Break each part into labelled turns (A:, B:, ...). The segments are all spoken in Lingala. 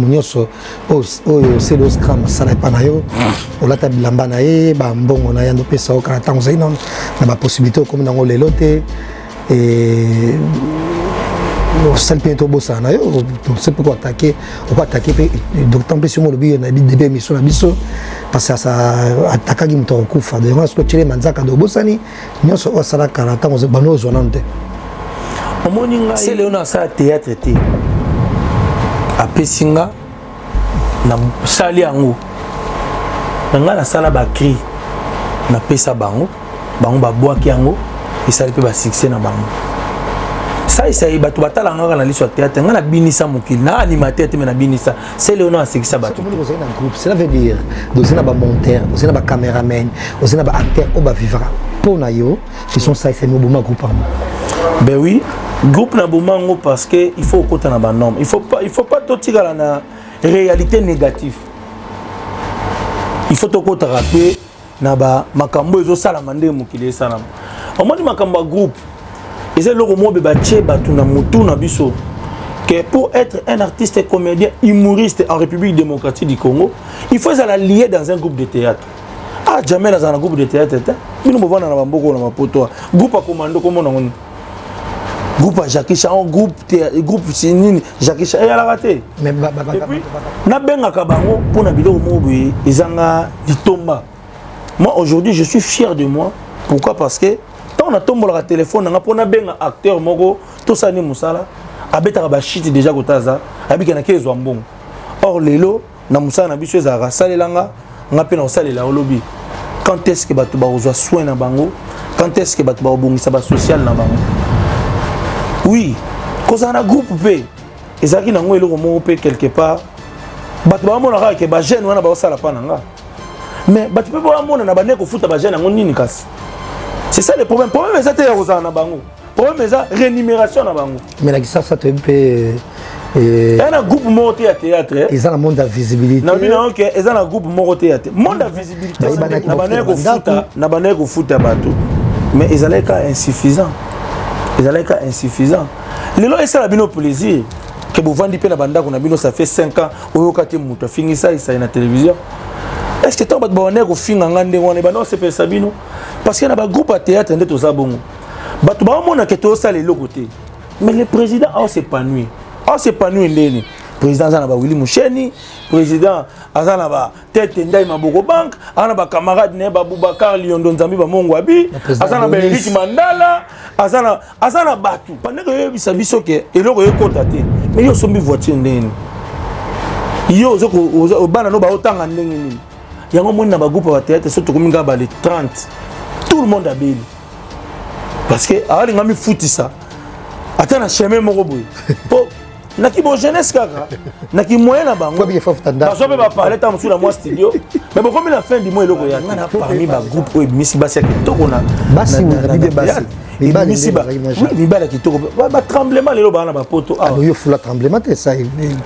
A: Munyoso oyo c'est le scrum sala panayo olata bilamba na ye ba mbongo na yando pesa o karata ngo zaina na ba possibilité comme na ngolelo te et no salpe to bossa na yo c'est pourquoi attaquer docteur mpesi mo lobi na début mission na biso parce que ça attaquer mto kufa de ngo so tire manzaka do bossani nyoso o sala karata ngo bano zonante
B: omoninga c'est le na sa théâtre te apesinga na sali yango nga na sala ba cri na pesa bango ba boaki yango esali pe ba succès na bango ça bato batala nga na liso théâtre nga na binisa mokili na animateur te na binisa c'est le nom à succès bato
A: vous avez un groupe cela veut dire donc na ba monteur vous na ba caméraman vous na ba acteur on va vivre pour na yo qui sont ça c'est mon groupe
B: ben oui groupe na bomango parce que il faut kota na ba norme il faut pas tout tirer na réalité négative il faut to kota rapper na ba makambo ezo sala mande mokili sala omoni makambo groupe et c'est le mot be bache batu na mutu na biso que pour être un artiste comédien humoriste en République démocratique du Congo il faut être lié dans un groupe de théâtre ah jamais dans un groupe de théâtre nous me voir na bamboko na mapoto groupe a commando comme on groupe Jackie Chan groupe sinini Jackie Chan ya la raté
A: mais
B: na benga kabango pour na biloko mobu ezanga litomba moi aujourd'hui je suis fier de moi pourquoi parce que quand on a tombé le téléphone on a pour na benga acteur moko tout ça ni musala abeta ba shit déjà kotaza abika na kezo mbongo or lelo na musala na biso ezara salelanga nga pe na salela olobi quand est-ce que bato ba reçoit soin na bango quand est-ce que bato ba bongisa ba social na bango oui, quand on a un groupe P, et ça qui n'a pas eu P quelque part, mais tu peux pas c'est ça le problème. Le problème c'est que tu as le problème c'est la rémunération.
A: Mais ça te peut...
B: Il y a un groupe monté à théâtre.
A: Ils ont un monde de visibilité.
B: Ils ont un groupe monté à théâtre. Monde de visibilité. Mais ils allaient être insuffisants. Ils allaient être insuffisants. Les gens, c'est la plaisir. Que vous vendez la bande, ça fait 5 ans. Vous avez fini ça, ça la télévision. Est-ce que tu as un film en c'est Sabino? Parce qu'il y a un groupe à théâtre qui est bon. Mais le président a s'épanoui. Le président a Willy Moucheni, le président a tête Ndai Maboko Bank, a camarade Neba Boubacar Lyondo Nzambi Mongwabi, a Eric Mandala, a Batu. Pendant que vous savez ce que et le contaté. Mais yo sombi voiture ndeni. Yo au bana no ba otanga ndeni. Yango mona ba groupe à théâtre surtout comme ngaba les 30. Tout le monde a béni. Parce que ali ngami futi ça. Attends chemin moko boy. Naki bon jeunesse kaka. Naki moyen na bango. Parce que ba parler tam sur la moi studio. Mais bon comme la fin du mois eloko ya. Na parmi ba groupe o misi basi to kona.
A: Basi na bide basi.
B: Oui, il va la tremblement les lobes na ba poto.
A: Ah, il faut la tremblement ça.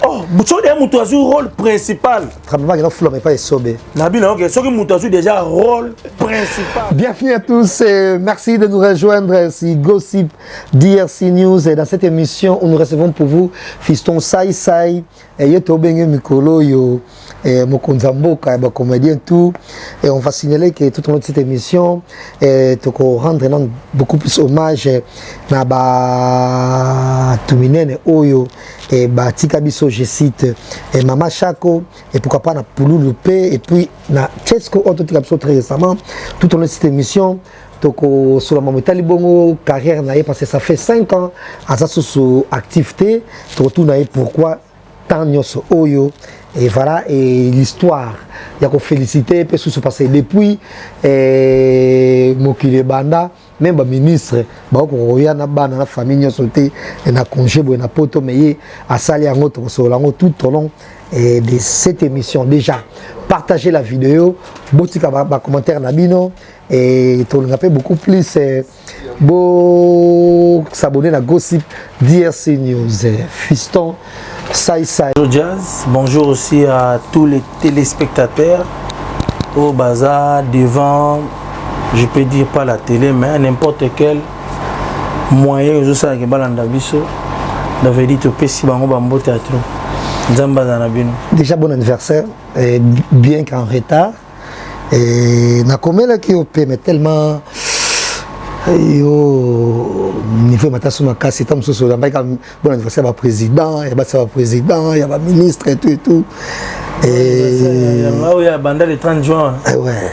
B: Oh, muto de muto rôle principal.
A: Tremblement il faut mais pas sobe.
B: Nabina OK, ce que muto déjà rôle principal.
A: Bienvenue à tous, merci de nous rejoindre sur Gossip DRC News et dans cette émission où nous recevons pour vous Fiston Sai Sai et Yeto Benge Mikolo yo Mokonzambo Kaba comédien tout et on va signaler que tout au long de cette émission tu rendre beaucoup plus hommage na ba tuminene oyo et ba tikabiso je cite et Mama Chako et pourquoi pas na Pouloulou P et puis na Chesco auto tikabiso très récemment tout au long de cette émission toko sur la momentali bongo carrière na parce que ça fait 5 ans à sa sous activité tu retournes pourquoi tant nyoso oyo et voilà et l'histoire il y a qu'on féliciter peut se passer depuis Mokile Banda même ba ministre ba ko ya na bana na famille nyoso te na congé bo na poto mais à sali yango to so lango tout au long de cette émission déjà partagez la vidéo botika ba commentaire na bino et tu nous beaucoup plus beau s'abonner à Gossip DRC News Fiston Sai Sai.
B: Bonjour Jazz, bonjour aussi à tous les téléspectateurs au bazar devant, je peux dire pas la télé mais n'importe quel moyen je sais que balanda biso d'avoir dit au PC bango bambo théâtre.
A: Déjà bon anniversaire, bien qu'en retard. Et na comme là qui opé mais tellement yo niveau matasuma casse c'est comme ça bon anniversaire au président, il y a président, il y a ministre et tout. Et
B: là où il y a banda le 30 juin.
A: Ouais.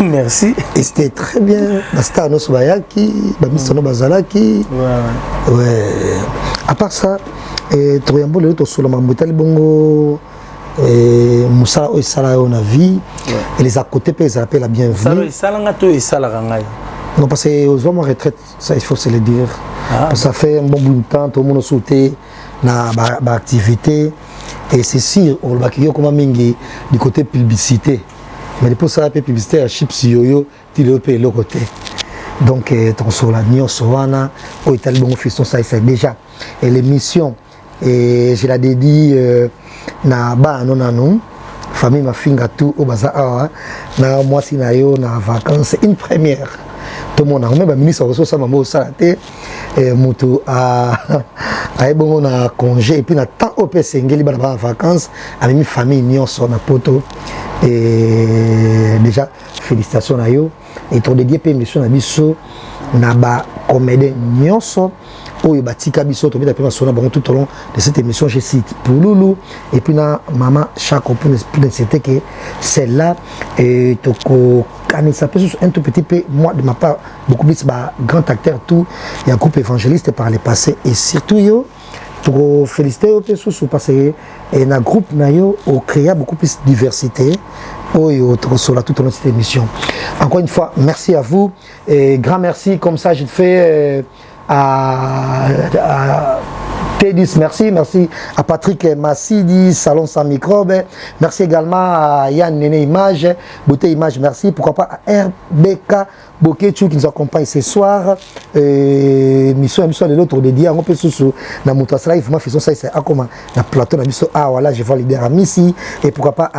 B: Merci.
A: Et c'était très bien. Basta no sobayaki, bamiso no bazalaki. Ouais. Ouais. À part ça, Troyambo le to solo mamutali bongo Moussa et Salah on a vie et les à côté peut appeler la bienvenue.
B: Salah et Salah
A: non parce que aux hommes en retraite ça il faut se le dire. Ça fait un bon bout de temps tout le monde sauté na ba activité et c'est sûr on va qu'il y a comme mingi du côté publicité mais pour ça la publicité à chips yoyo tu le paye le côté donc ton sur la nuit soana au Italie bon fiston ça c'est déjà et l'émission et je la dédie na ba non famille ma finga tout au bazar na moi si na yo na vacances une première tout le monde a même ministre reçoit ça maman au salaté et moto a bon na congé et puis na temps au pesengeli ba na vacances avec une famille nyonso na poto et déjà félicitations na yo et ton dédié pe émission na biso na ba comédien nyonso oyo batika biso to beta pe masona bango tout au long de cette émission je cite pour Loulou et puis na maman chaque pour c'était que celle-là et toko quand ça peut un tout petit peu moi de ma part beaucoup plus grand acteur tout il y a un groupe évangéliste par le passé et surtout yo pour féliciter au sous parce que un groupe na yo au créa beaucoup plus de diversité oyo toko sur la tout au long de cette émission encore une fois merci à vous et grand merci comme ça je te fais à T10, merci à Patrick Massidi, Salon sans microbe, merci également à Yann Néné Image, Beauté Image, merci, pourquoi pas à RBK Bokechu qui nous accompagne ce soir, mission de l'autre dédié à un peu sous la Moutouasla, il faut ma faisons ça, c'est à comment, la plateau, la mission, ah voilà, je vois l'idée à Missy, et pourquoi pas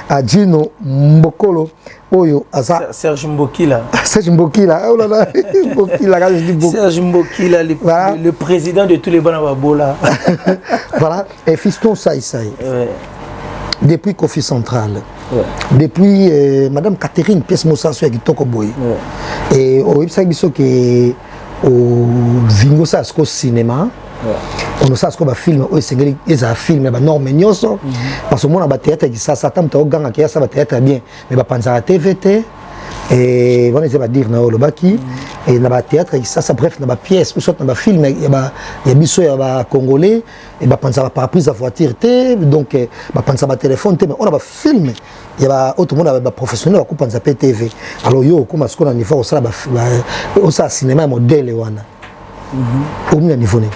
A: à Gino Mbokolo Oyo
B: Serge Mbokila
A: oh là là
B: Serge Mbokila le président de tous les Banababola
A: voilà et fiston Saï depuis Kofi Central depuis Madame Catherine Pièce Moussa sur Kitoko Boy et au website biso que au Vingo Sasko cinéma on sait ce qu'on va filmer au Sénégal ils a filmé ba norme nyonso parce que moi na ba théâtre qui ça tam to ganga qui ça ba théâtre bien mais ba panza la TVT et on essaie de dire na le baki et na ba théâtre qui ça bref na ba pièce ou soit na ba film il y a biso ya ba congolais et ba panza ba parapluie à voiture té donc ba panza ba téléphone té mais on a ba film il y a autre monde ba professionnel ko panza PTV alors yo comme ce qu'on a niveau ça ba au ça cinéma modèle wana au niveau né.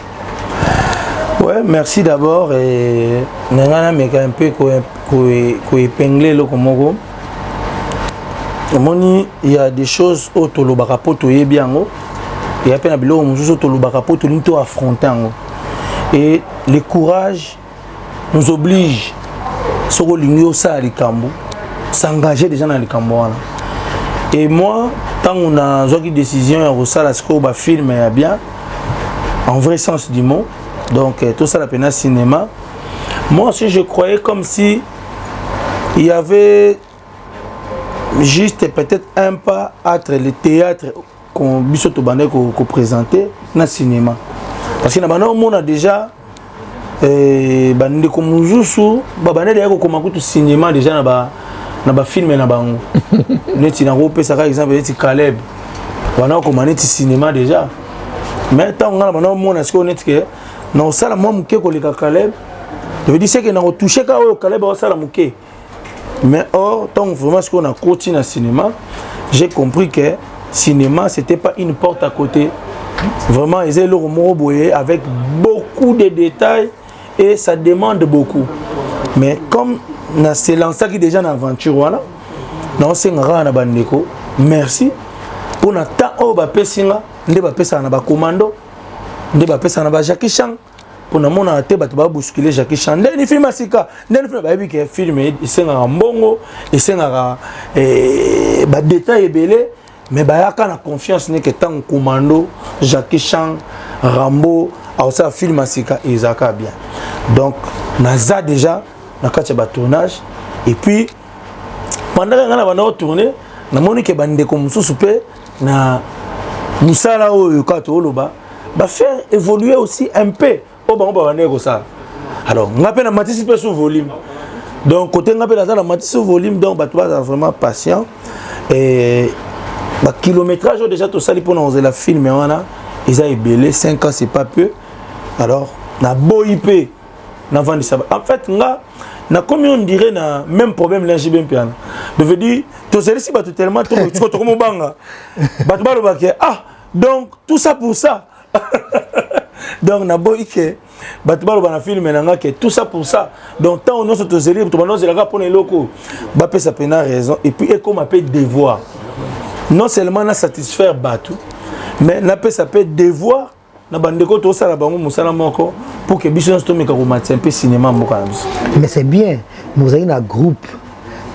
B: Ouais, merci d'abord et nangana meka un peu ko épingler le Congo. Moni il y a des choses auto lo bakapoto yebiango et y a peine bilo mususu auto lo bakapoto linto affronter ngo. Et le courage nous oblige soko lingio ça likambo s'engager déjà dans likambo wana. Et moi tant on a une décision à ça ce ba film ya bien en vrai sens du mot. Donc tout ça la peine cinéma. Moi aussi je croyais comme si il y avait juste peut-être un pas entre le théâtre qu'on bisoto bandé qu'on présentait dans le cinéma. Parce que maintenant on a déjà bandé comme mususu bandé déjà comme un cinéma déjà na ba film na bango. Neti na groupe ça par exemple neti Caleb. On a commandé cinéma déjà. Mais tant on a maintenant on a ce qu'on est que non ça la moi muké ko le Caleb je veux dire c'est que na touché ka o Caleb ça la muké mais or tant vraiment ce qu'on a continué au cinéma j'ai compris que cinéma c'était pas une porte à côté vraiment ils étaient le avec beaucoup de détails et ça demande beaucoup mais comme na c'est lancé qui déjà dans aventure voilà non c'est ngara na bandeko merci pour na temps o ba pesinga nde ba pesa na ba commando nde ba pesa na ba Jackie Chan pour na mona te ba ba bousculer Jackie Chan nde ni film asika nde ni film ba bi ke film isenga mbongo isenga ba détail belé mais ba yaka na confiance ne que tant commando Jackie Chan Rambo alors ça film asika ezaka bien donc naza déjà na kati ba tournage et puis pendant que ngana bana tourner na moni ke bande ko mususu pe na musala oyo kato oloba ba faire évoluer aussi un peu au bango ba bande ko ça alors ngape na matisi pe sous volume donc côté ngape na matisi sous volume donc ba toi vraiment patient et ba kilométrage déjà tout ça pour nous la film wana ils a ébélé 5 ans c'est pas peu alors na boipé na vendre ça en fait na comme on dirait na même problème là j'ai bien piano je veux dire tout ça ici batu tellement tout comme banga batu balo baké ah donc tout ça pour ça donc na boike batu balo bana film na que tout ça pour ça donc tant on se tozeli tout on zela pour les locaux ba pe ça pena raison et puis et comme appelle devoir non seulement na satisfaire batu mais na pe ça peut devoir na bandeko to sala bango musala moko pour que biso sto meka ko matin peu cinéma moko na biso
A: mais c'est bien nous avons un groupe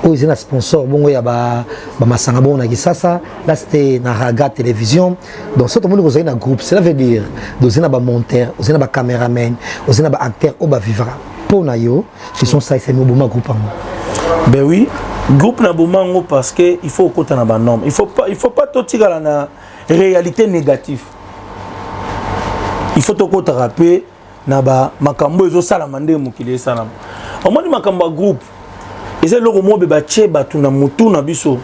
A: où ils ont un sponsor bongo ya ba masanga bon na kisasa là c'était na Raga télévision donc ce tout le monde vous avez un groupe cela veut dire vous avez un monteur vous avez un caméraman vous avez un acteur au ba vivra pour na yo ils sont ça c'est mon groupe
B: ben oui groupe na bomango parce que il faut kota na ba norme il faut pas tout tirer na réalité négative il faut tout kota rappeler na ba makambo ezo sala mande mukile sala omoni makambo groupe et c'est le mot be ba tche batu na mutu na biso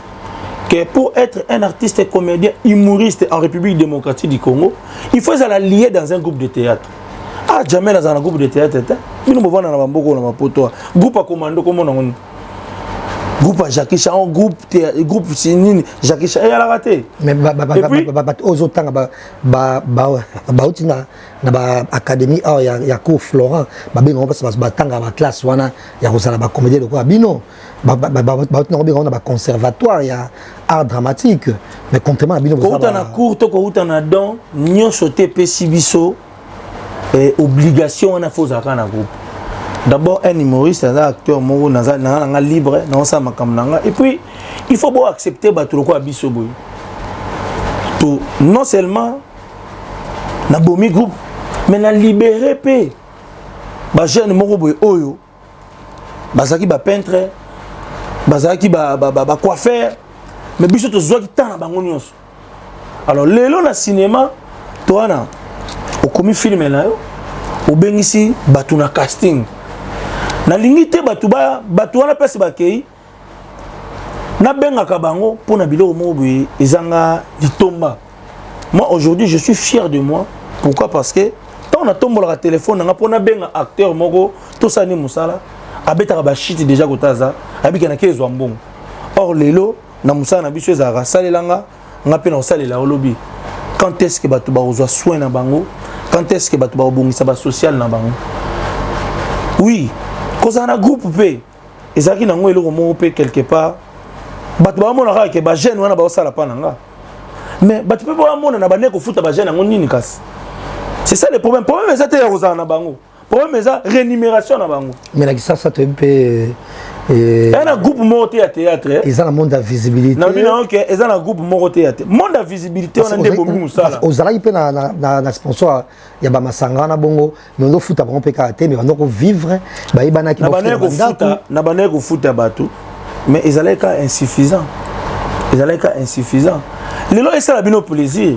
B: que pour être un artiste et comédien humoriste en République démocratique du Congo il faut être lié dans un groupe de théâtre ah jamais dans un groupe de théâtre nous me voir na bamboko na mapoto groupe a commando comme on groupe Jackie Chan groupe sinini Jackie Chan et a la raté
A: mais aux autant utina na ba académie ya cours Florent ba benga parce que ba tanga ba classe wana ya kozala ba comédie de quoi bino ba utina benga na ba conservatoire ya art dramatique mais contrairement à bino
B: ko uta cours to ko uta na don nyonso te pesi biso et obligation na faut zaka na groupe. D'abord, un humoriste, un acteur, un libre, et puis il faut bien accepter non seulement na bomi groupe, mais na libérer paix. Ba jeune moko boy oyo, bazaki ba peintre, bazaki ba coiffeur, mais biso to zwa ki tana bango nyonso. Alors lelo na cinéma, toi na au commis film na yo, au bengisi batu na casting. Na lingité batu wana pesi bakei na benga kabango pour na biloko mo boye ezanga litomba. Moi aujourd'hui je suis fier de moi. Pourquoi? Parce que quand on a tombé le téléphone nga pona benga acteur moko to sani musala abeta ba shit déjà kotaza abika na kezo mbongo. Or lelo na musala na biso ezaka salelanga nga pe na salela olobi. Quand est-ce que batu ba ozwa soin na bango? Quand est-ce que batu ba obongisa ba social na bango? Oui. Quand on a un groupe, et ça qui n'a pas de quelque part, mais tu peux pas c'est ça le problème. Le problème c'est que le problème c'est rémunération.
A: Mais ça te peut.
B: Un groupe monté à théâtre.
A: Ils ont un monde de visibilité.
B: Ils ont un groupe monté à théâtre. Monde de visibilité, on a des beaux moussala.
A: Aux Alaïs, il y a un sponsor, il y a un sangana bongo, mais on a foot à bon pécaté, mais on a vivre. Il y a
B: un foot à bateau, mais ils allaient qu'à insuffisant. Ils allaient qu'à insuffisant. Les lois, ça a bien au plaisir.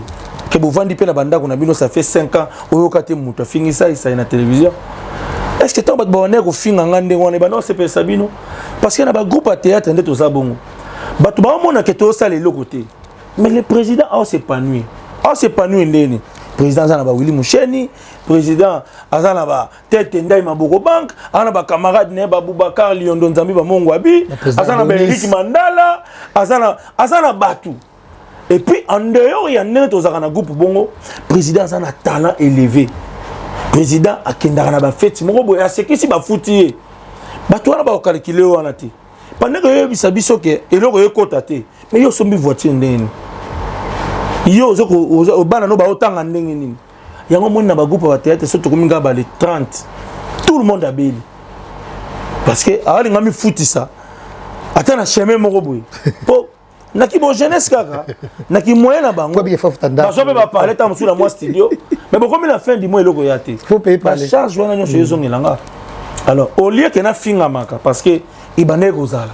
B: Que vous vendez la banda qu'on a bien, ça fait 5 ans. Au cas où tu as fini ça, il y a la télévision. Est-ce que tu as un film en Inde ou en c'est pas Sabino? Parce qu'il y a un groupe à théâtre qui est bon. Mais le président a s'épanoui. Le président a Willy Moucheni, le président a Tête Ndai Maboko Bank, a camarade Neba Boubakar Lyondo Nzambi Mongwabi, a Eric Mandala, a Batu. Et puis en dehors, il y a un groupe bongo, le président a un talent élevé. Président a kendara ba fête moko boy a sekisi ba fouti ba to na ba calculer wana ti pendant que yo bisabiso ke eloko yo kota te mais yo sombi voiture ndeni yo zoko bana no ba otanga ndenge nini yango moni na ba groupe ba théâtre surtout comme ngaba les 30 tout le monde a béli parce que ali ngami fouti ça ata na chemin moko boy po na ki bo jeunesse kaka na ki moyen na bango
A: ba so
B: ba parler ta musula moi studio Mais pourquoi la fin du mois il y a été?
A: Faut payer par les
B: charge wana nyo chez zongelanga. Alors au lieu que na finga maka parce que ibane gozala.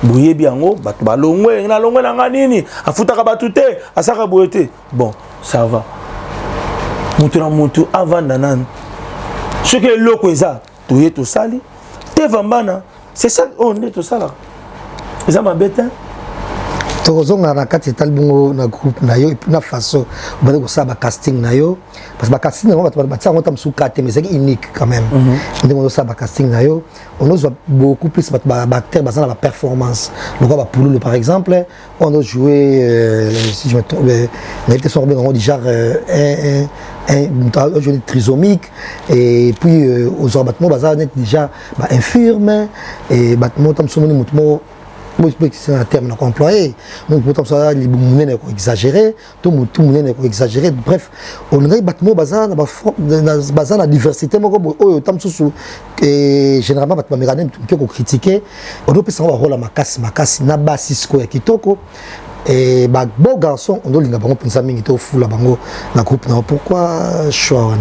B: Boye biango batu balongwe na longwe na nini afutaka batute asaka boyete. Bon, ça va. Mutu na mutu avant nanan. Ce que loko eza toye to sali te vambana c'est ça on est tout ça là. Eza mabeta.
A: tozonga na kati talbungo na groupe na yo et puis na façon bana ko saba casting na yo parce que casting na ba batia ngota msukate mais c'est unique quand même ndemo saba casting na yo on ose beaucoup plus ba acteur basana ba performance le gars ba Pouloulou par exemple on a joué si je me trompe on était sur on dit genre un jeune trisomique et puis aux abattements bazar déjà ba infirme et battement tam somoni mutmo. C'est un terme qu'on employé. Donc, pourtant, ça, les boumounes sont exagérés, tout le monde est exagéré. Bref, on a battu la diversité. Généralement, on a critiqué. On a pu rôle à Makassi, Naba, Cisco et Kitoko. Et bah beau garçon on doit l'ingabango pensa mingi to fula bango na groupe na pourquoi choix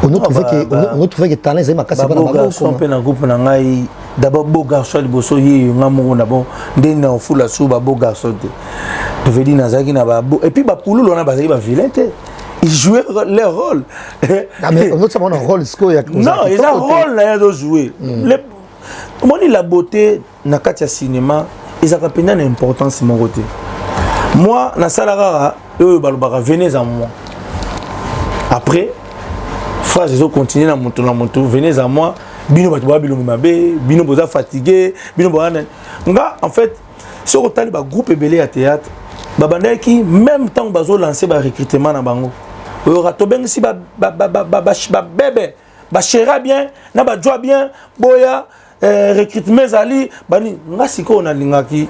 A: on a trouvé que talent c'est Makassi
B: ba garçon pe na groupe na ngai d'abord beau garçon liboso yi ngamungu na bon ndeni na fula sou ba beau garçon te veut dire nazaki na ba et puis ba Pouloulou na bazaki ba vilain te ils jouaient leur rôle
A: mais on a un rôle sco ya
B: non ils ont rôle là de jouer moni la beauté na katia cinéma ils ont une importance mon côté. Moi, na salara, eux venez à moi. Après, frère, je continue à monter, venez à moi. Bino batwa bilo mabe, bino boza fatigué, bino boana. Nga en fait, ce que tali ba groupe belé à théâtre, ba bandaki même temps bazo lancer ba recrutement na bango. Rato ben si ba bébé, ba chéra bien, na ba joie bien, boya recrutement zali, bani nga siko na lingaki.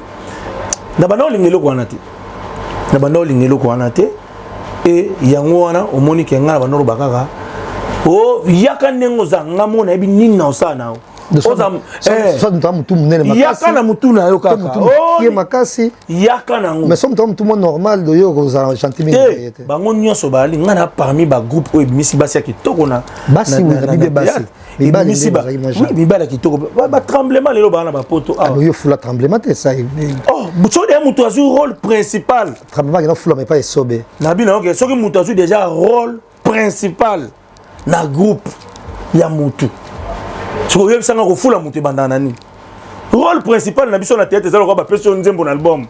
B: Na bana lingelo ko anati. Na bando lingelo ko anate et yango wana omoni ke ngala banoro bakaka o yaka nengo za ngamo na ebi nina osana
A: so mutu munene makasi
B: yaka na mutu na yo kaka
A: o makasi
B: yaka nango
A: mais so mutu normal de yo ko za chanter bien
B: bango nyonso bali ngana parmi ba groupe o ebimisi basi ya kitoko na
A: basi na bibe basi
B: ebimisi ba oui bibala kitoko ba tremblement lelo bana ba poto
A: ah yo fula tremblement ça
B: oh mutu de mutu azu rôle principal
A: tremblement na fula mais pas esobe
B: na bino OK so que mutu azu déjà rôle principal na groupe ya mutu ce que ça nga ko fula mutu bandana ni rôle principal na biso na théâtre ça ko ba pression nzembo na album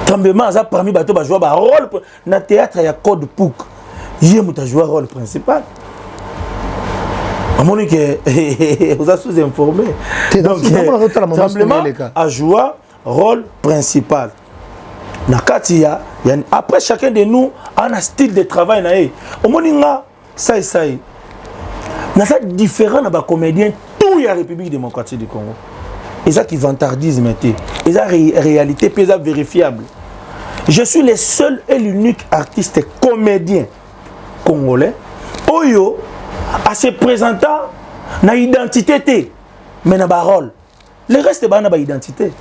B: tremblement ça parmi bato ba jouer ba rôle na théâtre ya code pouk yé mutu jouer rôle principal à mon que vous êtes sous-informé donc tremblement a joué rôle principal na katia après chacun de nous a un style de travail na e au moninga ça na ça différent na ba comédien tout la République démocratique du Congo et ça qui vantardise maintenant et ça réalité pas vérifiable. Je suis le seul et l'unique artiste comédien congolais oyo à se présentant na identité té mais na ba rôle le reste ba na ba identité.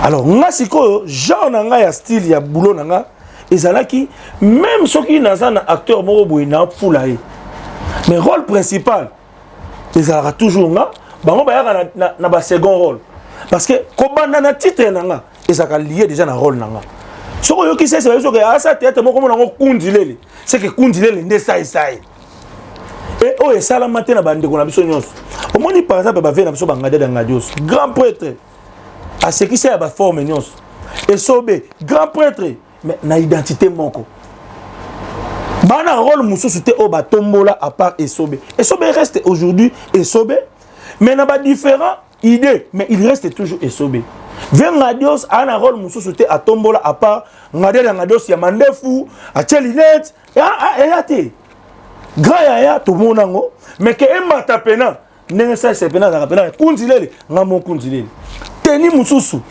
B: Alors nga siko genre nga ya style ya boulot nga ezalaki même ceux qui naza na acteur moko boy na fulaye mais rôle principal ezalaka toujours nga bango ba na ba second rôle parce que kobanda na titre nga ezaka lié déjà na rôle nga soko yo ki c'est so que asa théâtre moko mo nango kundilele c'est que kundilele nde sai et oh et ça la matin na bande ko na biso nyos au moni par exemple ba vena biso bangade da ngadios grand prêtre à ce qui c'est à ba forme nyos et sobe grand prêtre mais na identité moko bana rôle mususu te o ba tombola à part esobe reste aujourd'hui esobe mais na ba différent idée mais il reste toujours esobe ngadios a un rôle mususu te a tombola à part ngadios ya mandefu a chelinette et ate grand yaya to monango mais que emata pena nenge ça c'est pena za pena kunzilele ngamo kunzilele teni mususu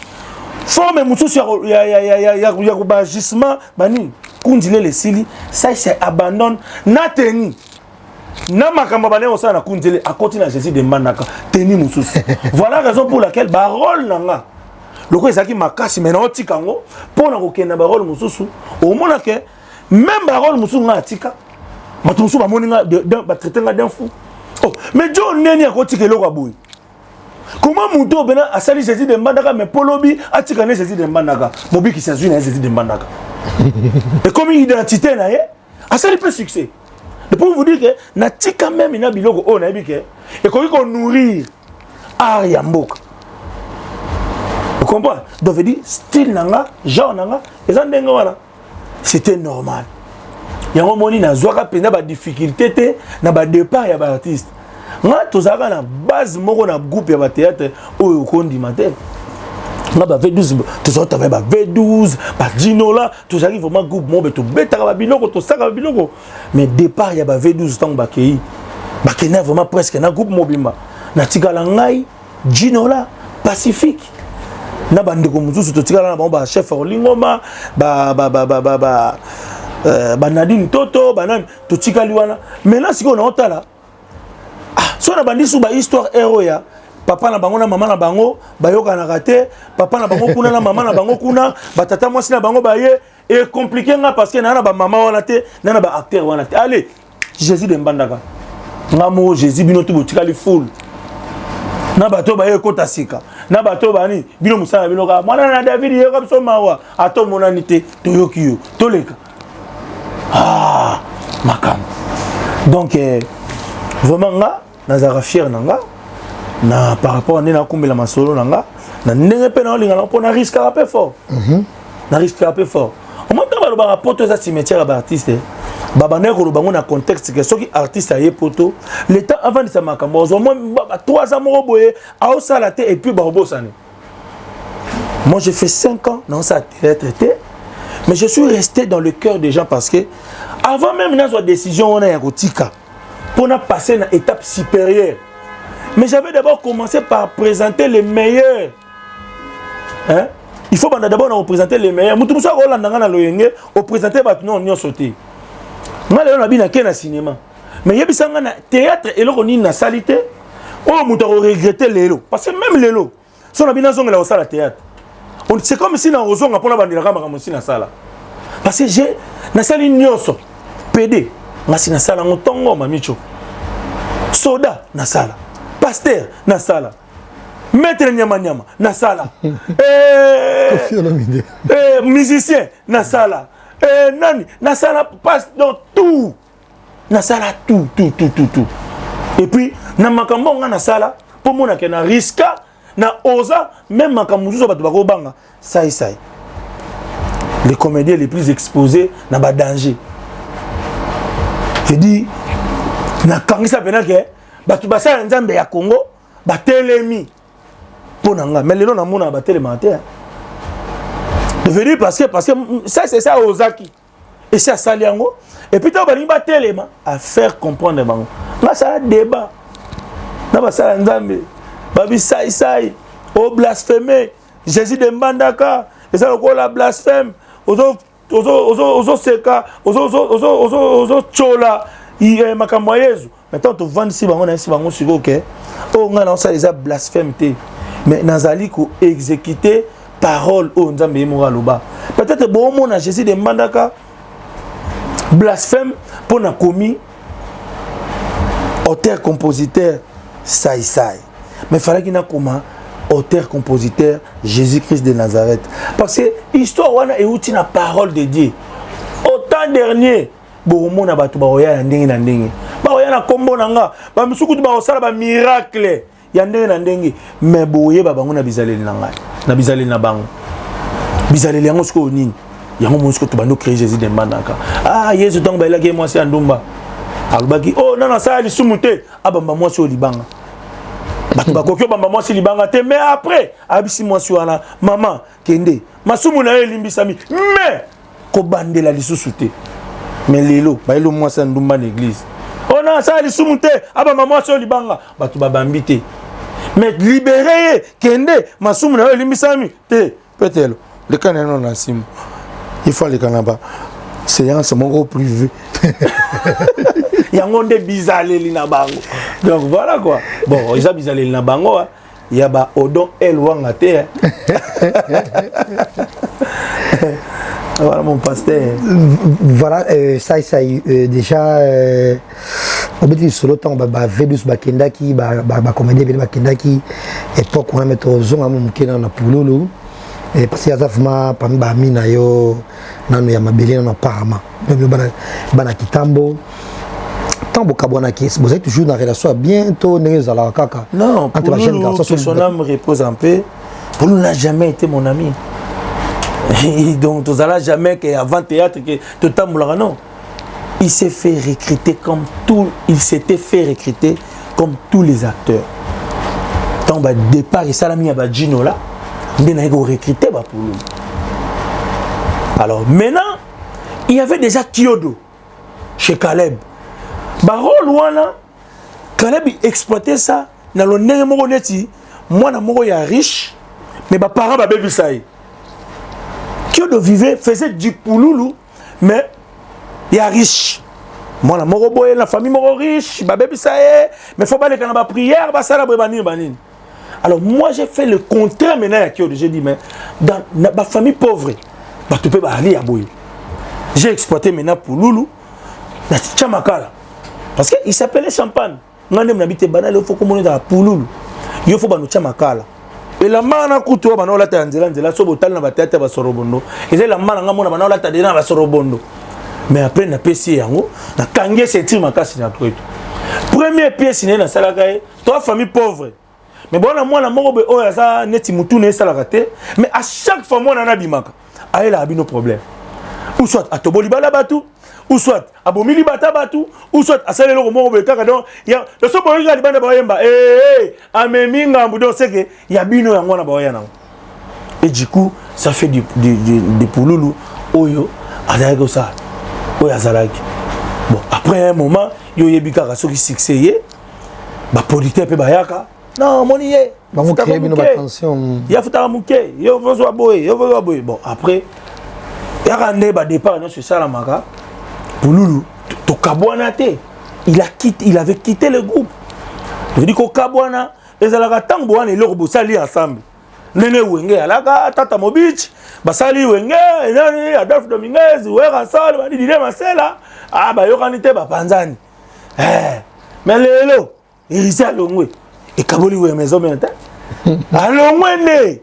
B: forme mususu ya kubajisma bani kunzilele sili ça c'est abandonne na teni na makamba bane osana na kunzilele à côté na Jésus de manaka teni mususu voilà la raison pour laquelle ba rôle nanga loko ezaki makasi mais na otikango pona kokenda ba rôle mususu au mona que même barol musunga atika bato musu ba moninga ba traiter nga d'un fou. Oh mais John neni akotika eloko aboy. Comment Mouto bena asali Jésus de Mbandaka mais Polobi atika ne Jésus de Mbandaka mobiki s'azui na Jésus de Mbandaka. Et comme identité na ye asali peu succès. Et pour vous dire que na tika même ina biloko o na bike et qu'on nourrir art ya mboka. Vous comprenez? Donc veut dire style nanga, genre nanga, et ça ndenga wana. C'était normal. Yango moni na zwaka pena ba difficulté te na ba départ ya ba artiste. Nga tozaka na base moko na groupe ya ba théâtre oyo kondi matin. Nga ba V12 tozota ba V12 ba Dinola tozaki vraiment groupe mo beto betaka ba biloko to saka ba biloko. Mais départ ya ba V12 tango ba kei. Ba kena vraiment presque na groupe mobimba. Na tikala ngai Dinola Pacifique. Na bandeko mususu to tikala na ba chef Orlingoma ba Nadine Toto banan to tikali wana. Maintenant siko na otala so na bandi sou ba histoire héros ya papa na bango na mama na bango bayoka na raté papa na bango kuna na mama na bango kuna batata mwasi na bango baye et compliqué nga parce que na ba mama wana te na ba acteur wana te. Allez Jésus de Mbandaka ngamo Jésus bino to botikali full na bato baye kota sika na bato bani bino musala bino ka mwana na David ye comme so mawa ato monanité to yokiyo to leka makam donc vraiment nga nazara fier nanga na par rapport à nena kumbela masolo nanga na ndenge pe na olinga na pona risque un peu fort na risque un peu fort au moins ba ba poto za cimetière ba artiste baba na ko bango na contexte que soki artiste aye poto l'état avant de sa makambo au moins 3 ans mo boye a osala te et puis ba obosane. Moi j'ai fait 5 ans dans ça traité mais je suis resté dans le cœur des gens parce que avant même na so décision on a ya kotika pour passer à une étape supérieure. Mais j'avais d'abord commencé par présenter les meilleurs. Hein? Il faut d'abord représenter les meilleurs. Moutou Moussa Roland Nanga na loyenge, au présenter batno on y sauté. Moi là on a bien na cinéma. Mais yebi sanga na théâtre et lo ni na salité. Oh moutou regretter lelo parce que même lelo, son abina zonga la sala théâtre. C'est comme si na ozonga pona bandira kama kama si na sala. Parce que j'ai na sali nyoso PD ngasi na sala ngotongo mamicho soda na sala pasteur na sala maître nyama nyama na sala musicien na sala nani na sala passe dans tout na sala tout et puis na makambo nga na sala pour mona ke na riska na oza même makambo zo bato bako banga sai les comédiens les plus exposés na ba danger. Je dis, na kangisa pena ke batu basa nzambe ya Congo batelemi ponanga mais lelo na mona batelema te. Je veux dire parce que ça c'est ça Ozaki et ça Saliango et puis ta balingi batelema à faire comprendre bango. Na ça débat. Na basa nzambe babi sai o blasphémer Jésus de Mbandaka et ça ko la blasphème ozo seka ozo chola makambo yezu maintenant to vendre si bango na si bango siko ke o nga na ça les blasphème te mais nazali ko exécuter parole o nzambe yemo loba peut-être bon mona Jésus de Mbandaka blasphème pour na commis auteur compositeur sai mais fallait qu'il na comment auteur, compositeur, Jésus-Christ de Nazareth. Parce que l'histoire wana est outil na parole de Dieu. Autant dernier, bon na batu ba oya ndenge na ndenge. Ba oya na kombo nanga, ba misuku ba osala ba miracle ya ndenge na ndenge. Mais boye ba bango na bizaleli nanga. Na bizaleli na bango. Bizaleli yango siko nini? Yango monsiko to bando créer Jésus de Mbandaka. Ah Yesu donc ba elaki moi c'est ndumba. Albaki oh non ça ali sumute abamba moi sur libanga. Bakokyo bamba mwasi libanga te mais après abisi mwasi wana maman kende masumu na elimbisami mais ko bandela lisusu te mais lelo ba elo mwasi ndumba na église ona ça lisumu te abamba mwasi libanga batu babambi te mais libérer kende masumu na elimbisami te peut-être le cannon na simu il faut les canaba séance mon gros privé yango nde bizaleli na bango donc voilà quoi bon ils a bizaleli na bango il y a ba odon elwanga te Voilà mon pasteur.
A: Voilà, ça déjà, on dit solo temps, Védus Bakendaki, comédie Bakendaki, époque on a mis au zone à mon kena na Pouloulou, et parce qu'il y a vraiment parmi Bami na yo, nanu ya mabeli na Parama, même bana Kitambo. Tant que vous êtes toujours dans la relation bientôt, kaka.
B: Non, Pouloulou, que son âme repose en paix. Pouloulou n'a jamais été mon ami. Donc, tu n'as jamais qu'avant théâtre, que tu t'as non. Il s'est fait recruter comme tout, il s'était fait recruter comme tous les acteurs. Tant que départ, il s'est mis à Gino là, il a recruté Pouloulou. Alors maintenant, il y avait déjà Kyodo chez Caleb. Barol wana Caleb exploitait ça dans le nez moko neti moi na moko ya riche mais ba parents ba baby ça Kyodo vivait faisait du Pouloulou mais il y a riche moi na moko boye la famille moko riche ba baby ça mais faut pas les kana ba prière ba sala banine. Alors moi j'ai fait le contraire maintenant à Kyodo, j'ai dit mais dans ma famille pauvre ba tu peux ba aller à boye. J'ai exploité maintenant Pouloulou na Tchamakala. Parce qu'il s'appelait Champagne. Nous avons habité banal, il faut que nous ayons Pouloulou. Il faut que nous ayons Makala. Et la main a coûté au banal, la Nzela, so botal na batete ba sorobondo. Et c'est la main a mona banal, la tadena ba sorobondo. Mais après na PC yango, na kangé c'est makasi na truc. Première pièce na salakaye, trois familles pauvres. Mais bon moi na moko be o ya za neti mutu na salakate, mais à chaque fois moi na bimaka. A elle a nos problèmes. Ou soit à Toboli bala batu. Ou soit à Bomili Bata Batou, ou soit à Salé Romo Bekaka. Donc, il y a le seul point de bande Boyemba. À Meminga, Boudon, c'est qu'il y a Bino et Mona Boyana. Et du coup, ça fait du Pouloulou, Oyo, Adagosa, Oyazalaki. Bon, après un moment, il y a Bika, ceux qui succèdent, Polité et Bayaka. Non, mon yé.
A: Vous créez une attention.
B: Il y a Fouta Mouké, il y a Vozo Aboy, bon, après, il y a un départ sur Salamaka. Pouloulou, il avait quitté le groupe. Je veux dire qu'au Kabouana, les Alagatangouan et l'Orbo sali ensemble. Nene Wenge, Alaga, Tata Mobich, Basali Wenge, Adolphe Dominguez, Ouera Sal, Didé Marcela, Yoranite, Panzani. Mais Lélo, il s'est allongé. Et Kaboli Oué, mes hommes, allongé.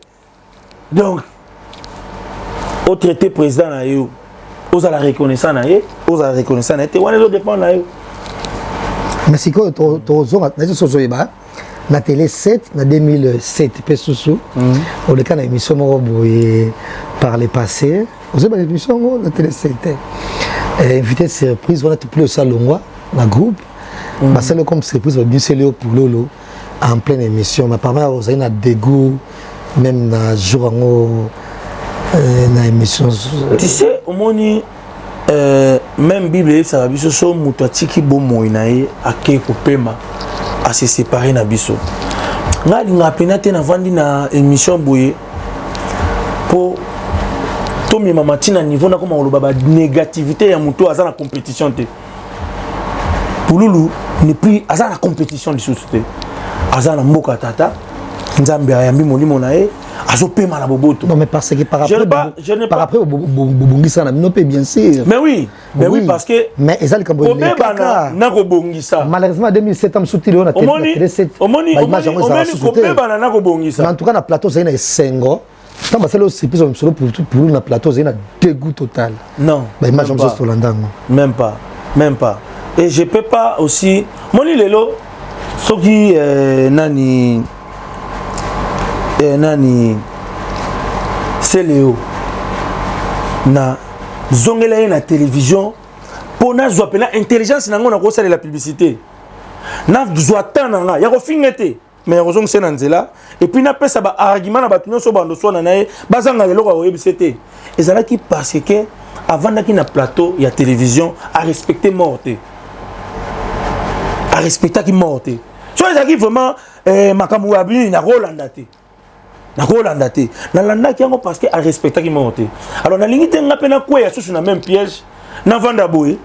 B: Donc, au traité président, aux la reconnaissance aux la reconnaissance on les dépend là.
A: Mais si quoi na télé 7 na 2007 pesusu au le cas na émission par le passé vous avez l'émission na télé 7 invité surprise on a plus ça longwa na groupe parce que comme surprise va bien c'est Léo Pouloulou en pleine émission mais par exemple vous avez un dégoût même na jour na émission.
B: Tu sais, au moni, même Bible, ça va bien sûr, Moutati bon moïnaï, à Keiko Pema, à se séparer na biso. Nga linga penate na vandi na émission bouye pour tomi mamati na niveau na comme on baba négativité ya muto aza na compétition te. Pouloulou n'est plus aza na compétition du société. Aza na mboka tata, nzambe ayambi molimo na ye.
A: Non mais parce que par après Bobongisa na minopé bien sûr.
B: Mais oui, parce que
A: mais ezali kambo
B: na ko bongisa.
A: Malheureusement 2007 am souti on a télé 7.
B: Omoni na ko bongisa.
A: En tout cas na plateau c'est na sengo. Tant parce que le surprise on solo pour na plateau c'est na dégoût total.
B: Non.
A: Bah image on se landango.
B: Même pas. Et je peux pas aussi moni lelo soki nani c'est Léo na zongela na télévision pour na zo pena intelligence na ngona ko sala la publicité na zo atana ya ko fingete mais heureusement c'est nanzela et puis na pesa ba argument na batuno so bando so na nae bazanga lelo ko yebisete ezala ki parce que avant na ki na plateau ya télévision à respecter morte à respecter qui morte so ezala ki vraiment makamu abini na Rolanda te. Na landa qui parce que a respecté qui monte. Alors na limite nga pena quoi ya sous na même piège na vanda boy.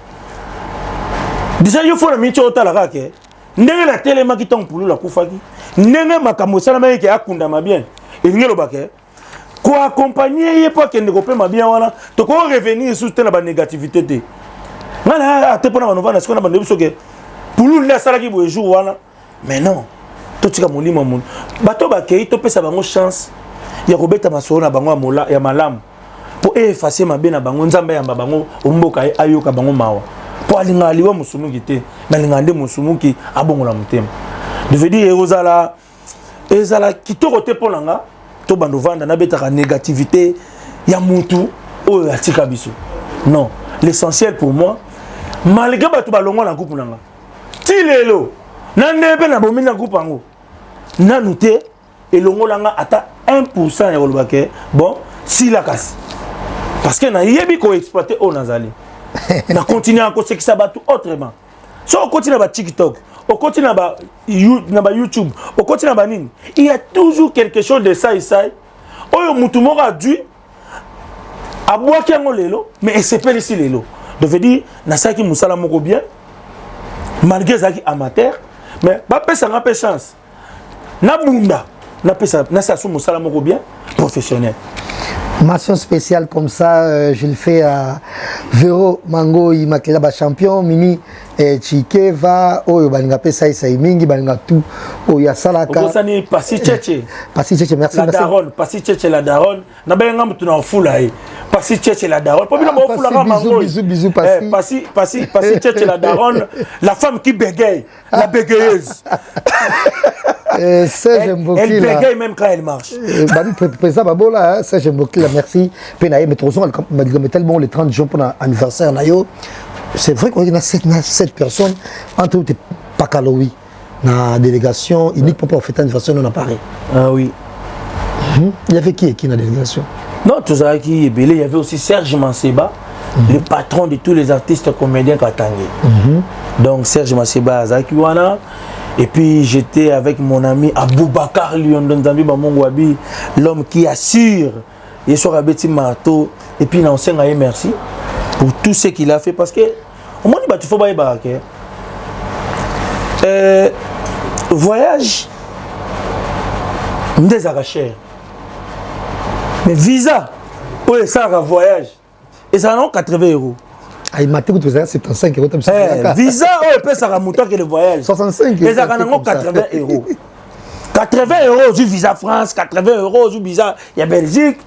B: Déjà il faut la minute au talaka ke. Ndenge la télé ma qui ton Pouloulou la kufaki. Ndenge makambo sala ma ke akunda ma bien. Et ngelo ba ke. Quoi accompagner yé pas kende ko pe ma bien wana to ko revenir sur telle ba négativité té ngana ate pona banova na sikona bande biso ke pulu nda sala ki bo jour wana mais non to tika molimo mon bato ba kei to pesa bango chance ya ko beta masoro na bango mola ya malamu pour effacer mabe na bango nzamba ya bango omboka ayoka bango mawa pour alinga liwa musumuki te na linga nde musumuki abongola mutema je veux dire ezala kitoko te ponanga to bandovanda na betaka négativité ya mutu oyo atika biso non l'essentiel pour moi malgré bato balongo na groupe nanga ti lelo na ndebe na bomi na groupe ango nanu te elongo langa ata 1% ya kolobake bon si la kasi parce que na yebi ko exploiter o nazali na continuer à kosekisa bato autrement so on continue à TikTok on continue à YouTube on continue à nini il y a toujours quelque chose de ça et ça oyo mutu moko a dû abwaki yango lelo mais esepeli si lelo de veut dire na saki musala moko bien malgré zaki amateur mais ba pesa nga pe chance na bunda na pesa na sa sou musala moko bien professionnel.
A: Mention spéciale comme ça, je le fais à Vero Mango, il m'a créé champion, Mimi Chikeva, oh, balinga pesa isa mingi, balinga tout, oh, ya salaka.
B: Ogo sani Pasi Cheche.
A: Pasi Cheche, merci.
B: La daronne, Pasi Cheche la daronne. Na benga mutu na fula yi. Pasi Cheche la daronne. Pas bien mo fula ka mango.
A: Bisous,
B: Pasi Cheche la daronne, la femme qui bégaye, la bégayeuse.
A: Elle
B: bégaye même quand elle marche.
A: Président Babola, Serge Mbokila, merci. Mais tellement les 30 jours pour l'anniversaire. C'est vrai qu'il y a 7 personnes, entre autres, pas Kaloui, dans la délégation, unique pour fêter l'anniversaire, on a parlé.
B: Ah oui.
A: Il y avait qui dans la délégation?
B: Non, tout ça qui est belé. Il y avait aussi Serge Manseba, le patron de tous les artistes comédiens Katangé. Donc Serge Manseba Azakiwana. Et puis j'étais avec mon ami Aboubakar Lyondon Zambi Bamongwabi, l'homme qui assure. Et sur Abeti Marteau. Et puis il enseigne à merci pour tout ce qu'il a fait. Parce que au moins il faut pas voyage, des cher. Mais visa, oui, ça un voyage. Et ça non 80 €.
A: Ah, il m'a dit que 75 €.
B: Visa, oh, peut ça monter que le voyage.
A: 65 €.
B: Et ça 80 €. 80 € du visa France, 80 € du visa il y a Belgique.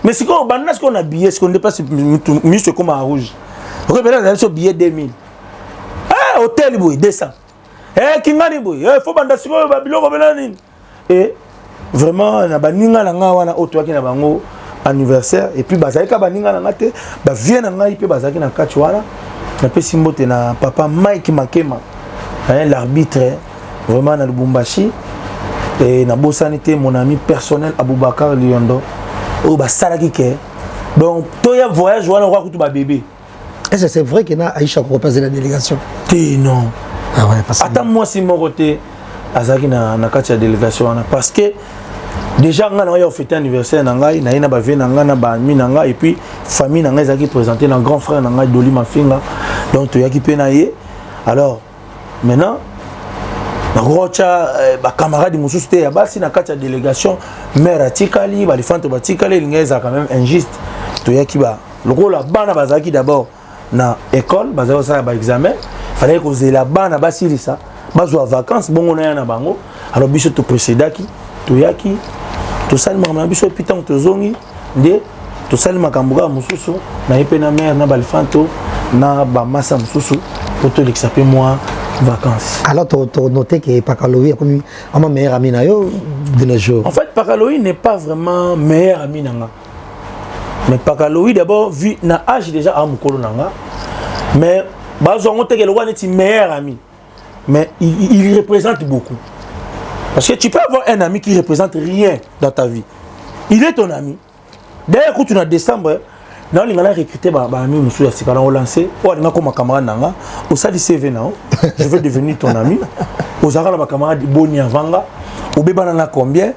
B: Mais c'est quoi ce qu'on a billet, ce qu'on dépasse mieux comme à rouge. Vous regardez ce billet 2000. Ah, hôtel boy 200. Eh kingani boy, il faut banda siko biloko belani. Et vraiment na baninga na nga wana oto ki na bango anniversaire et puis bazalika baninga na ngate ba vient na ngai pe bazaki na kati wana na pe simbote na papa Mike Makema l'arbitre vraiment na Lubumbashi et na bosanité mon ami personnel Aboubakar Lyondo o ba salaki ke donc toya voyage wana kwa kutu ba bébé.
A: Est-ce que c'est vrai qu'il y a Aïcha qui représente la délégation?
B: Non.
A: Ah ouais, parce que
B: attends moi si mon côté azaki na kati ya délégation wana parce que déjà on a fêté anniversaire nangai na ina ba vie nanga na ba ami nanga et puis famille nanga ezaki présenter na grand frère nanga Doli Mafinga donc to yaki pe na ye alors maintenant na rocha ba camarade mususu te ya basi na kati ya délégation mère atikali ba lifante ba tikali lingeza quand même injuste to yaki ba lokola bana bazaki d'abord na école bazaki ça ba examen fallait que la bana basilisa bazwa vacances bongo na na bango alors biso to précédaki to yaki to salima na biso pitan to zongi nde to salima kambuga mususu na yepe na mère na balifanto na ba massa mususu pour te l'exaper moi vacances.
A: Alors tu noté que Pakaloui a comme un meilleur ami de nos jours.
B: En fait Pakaloui n'est pas vraiment meilleur ami nanga. Mais Pakaloui d'abord vu na âge déjà à mukolo nanga mais bazo ngote que le roi est meilleur ami. Mais il représente beaucoup. Parce que tu peux avoir un ami qui ne représente rien dans ta vie. Il est ton ami. D'ailleurs, quand tu es en décembre, on a recruté un ami, on a lancé, on a comme camarade, on a dit CV, je veux devenir ton ami. On a un camarade Boni Avanga, on a combien.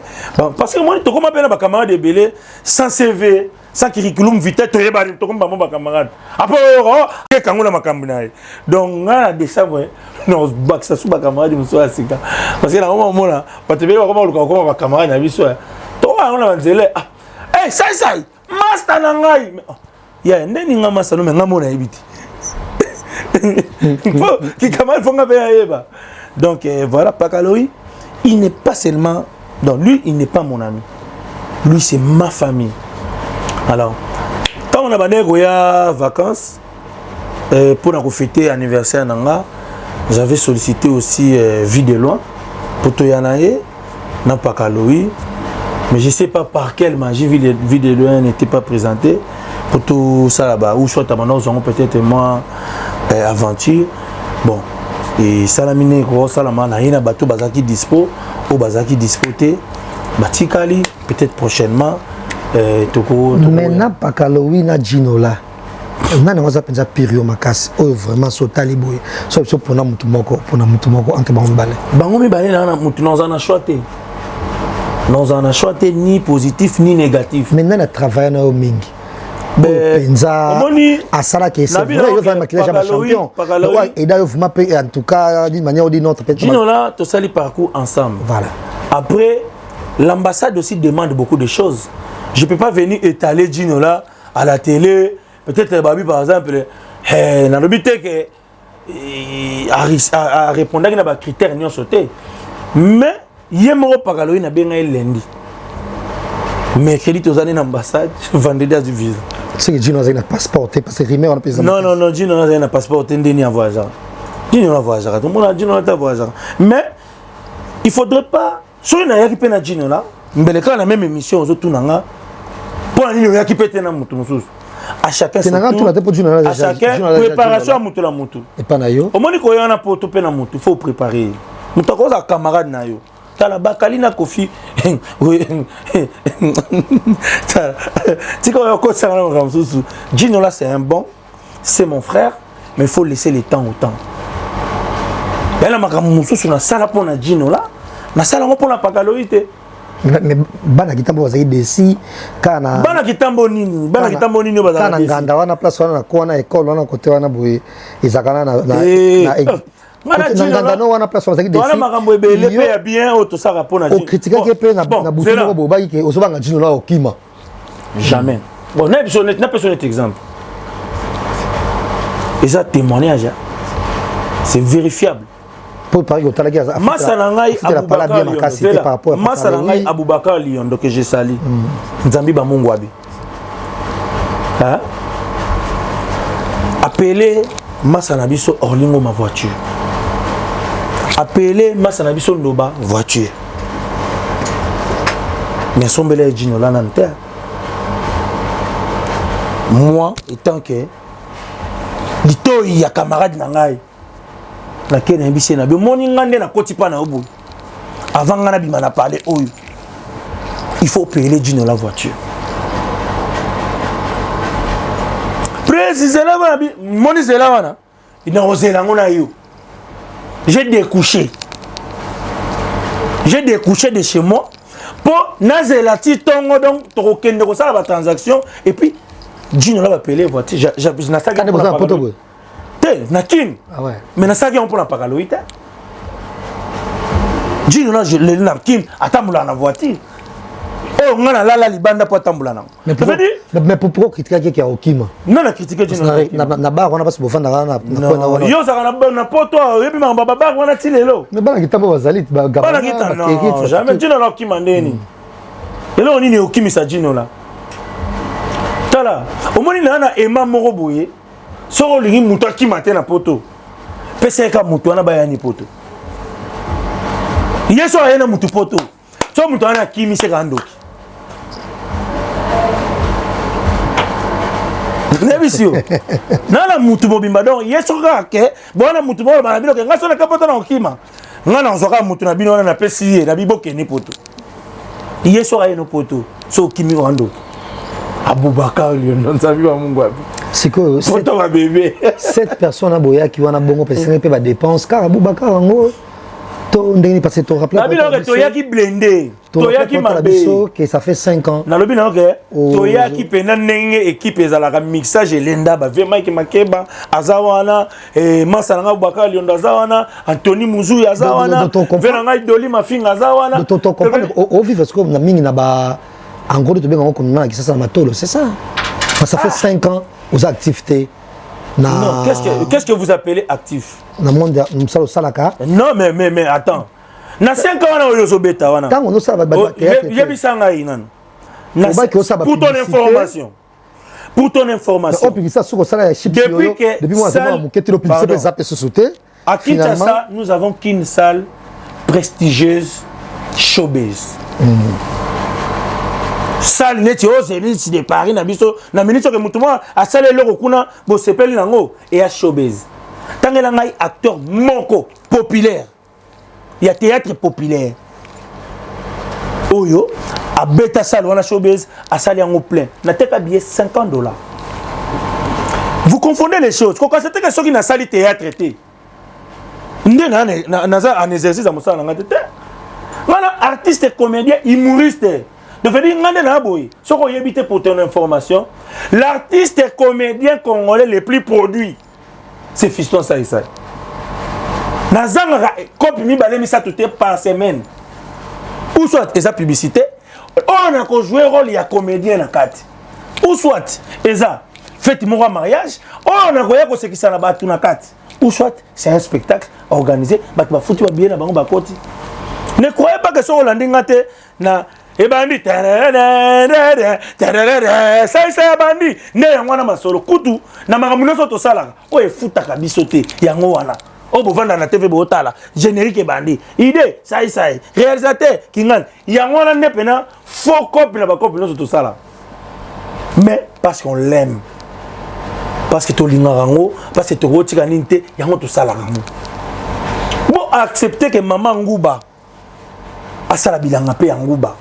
B: Parce que moi, je suis un camarade de Belé, sans CV, sans curriculum vitae, tu es un camarade. Après, on a un camarade. Donc, en décembre, non, bac ça sous camarade muso asika parce que na moment là pas te bien comment le camarade na biso toi on a dit Eh, ça, master nangai. Ya, ndeni nga master no menga mona ebiti. Qui Kamal Fonga Yeba. Donc voilà, Pakaloui, il n'est pas seulement. Donc lui, il n'est pas mon ami. Lui, c'est ma famille. Alors, quand on a des vacances, pour nous fêter l'anniversaire, j'avais sollicité aussi Vie de loin pour Toyanaye, dans Pakaloui. Mais je ne sais pas par quelle magie Vie de loin n'était pas présentée. Pour tout ça là-bas, ou soit nous avons peut-être moi aventure. Bon, et Salamine, Salamana, il y a bateau Bazaki dispo, ou Bazaki dispoté, Batikali, peut-être prochainement.
A: Maintenant, Pakaloui na Ginola. On a déjà période makas, oh vraiment so taliboy. So pour na mutumoko entre bambale.
B: Bangomi balé na mutu nous en a choisi. Nous en a choisi ni positif ni négatif.
A: Maintenant, on travaille na mingi. Penza asala que c'est vrai il va maquiller jamais champion et d'ailleurs vous m'appelez en tout cas d'une manière ou d'une autre peut-être
B: Gino là tout ça les parcours ensemble
A: voilà
B: après l'ambassade aussi demande beaucoup de choses je peux pas venir étaler Gino là à la télé peut-être Babi par exemple na lobité que à répondre à des critères non sauté mais yemo Pakaloui na benga lundi mercredi aux années l'ambassade vendredi à du visa.
A: C'est que Gino a un passeport parce que Rimé on a pas
B: non Gino a un passeport ndeni en voyage. Gino a voyagé tout le monde a Gino a voyagé. Mais il faudrait pas sur une ayaki pena Gino là, mais quand la même émission aux autres nanga pour aller le ayaki pete na mutu mususu. À chacun son tour. À chacun préparation à mutu la mutu.
A: Et pas na yo.
B: Au moins ko yana poto pena mutu, faut préparer. Mutu ko za camarade na yo. Tala bakali na kofi Gino là c'est un bon c'est mon frère mais il faut laisser le temps au temps ben la makamusu sur la salle pour na Gino là na salle pour la Pakaloui
A: mais bana kitambo bazaki desi kana
B: bana kitambo nini bazaki
A: kana nganda wana place wana kwa na école wana côté wana boye ezakana na nganda no wana place bazaki desi
B: wana makambo ebele pe ya bien auto ça rapport na
A: Gino critique ke pe na butu ko bobaki ke osobanga Gino là okima
B: jamais bon na personne exemple et ça témoignage c'est vérifiable
A: pour parler au talaki
B: Masalangai Aboubakar Lyon que j'ai sali Nzambi ba Mungu abi hein appelé Masanabiso Orlingo ma voiture appelé Masanabiso Ndoba voiture mais sombele Gino là nante moi étant que lito ya camarade nangai la kene mbisi na bi moni ngande na koti pa na obu avant ngana bi mana parler oyo il faut payer Gino la voiture précisément bi moni zela wana ina ozela ngona yo j'ai découché de chez moi pour nazela ti tongo donc to kende ko sala ba transaction et puis Gino la va payer voiture j'ai na ça que Nakin.
A: Ah ouais.
B: Mais na ça qui on pour la Pakaloui. Gino là je le Nakin atamula na voiture. Oh ngana la libanda pour atamula na.
A: Mais pourquoi critiquer qui a okima?
B: Non na critiquer Gino.
A: Na ba on a pas se bofanda na
B: wana. Yo ça na poto yebi ma baba wana tilelo.
A: Mais bana kitambo bazalit ba
B: gabana. Bana kita non. Jamais Gino la okima ndeni. Et là on est okimi sa Gino là. Tala, au moins na ema moko boye. Soro lingi mutu akimate na poto pese ka mutu ana bayani poto yeso ayena mutu poto so mutu ana kimi se ka ndoki nebisio nana mutu bobimba donc yeso ka ke bona mutu bo ba bino ke ngaso na kapoto na okima ngana nzoka mutu na bino na pesi na biboke ni poto yeso ayena poto so kimi wando Aboubakar Lyon Nzambi ba Mungu abi
A: c'est que cette personne a boya qui wana bongo parce que peut ba dépense car Aboubakar ngo to ndeni parce que to rappelle
B: to yaki blendé to yaki
A: mabeso que ça fait 5 ans
B: na lobi na que to yaki pena ndenge équipe ezalaka mixage elenda ba vraiment ki makeba azawana Masalanga Aboubakar Lyon azawana Anthony Muzu azawana vena ngai Doli Mafinga azawana
A: to comprendre au vivre ce que na mingi na ba En gros, tu bien comme ça, ça matolo, c'est ça. Ça fait 5 ans aux activités.
B: Non, qu'est-ce que vous appelez actif?
A: Dans le monde, nous sommes au Salaka.
B: Non, mais attends. Dans 5 ans, on a bêta.
A: Quand on a ça,
B: pour ton information. Pour ton information. Depuis que à Kinshasa, nous n'avons qu'une salle prestigieuse, showbiz. Salle neti o zénith de Paris na biso na ministre que mutumo a salle loko kuna bo sepeli nango et à showbiz. Tangela ngai acteur moko populaire. Il y a théâtre populaire. Oyo a beta salle wana showbiz a salle yango plein. Na teka billet $50. Vous confondez les choses. Quand c'était que ceux qui na salle théâtre était. Ndé na en exercice à mosala nga tete. Wana artiste comédien humoriste. De venir ce qu'on évite pour ton information, l'artiste et comédien congolais le plus produit, c'est Fiston Saïsaï. Nazanga copie mi balé mi ça tout par semaine. Ou soit esa publicité, on a qu'on jouer rôle il y a comédien na carte. Ou soit esa fête mon mariage, on a qu'on ce qui ça na batu na carte. Ou soit c'est un spectacle organisé, ba foutu ba bien na bango ba koti. Ne croyez pas que ce Hollandais ngate na et bandi ça bandi ne yangwana masolo kutu na makamuno soto sala o e futa kabiso te yango wana o bovanda na TV botala générique bandi idée ça réalisateur kingan yangwana ne pena faux copie na ba copie soto sala mais parce qu'on l'aime parce que to lingarango parce que to rotika ninte yango to sala rango bon accepter que maman nguba asala bilanga pe nguba.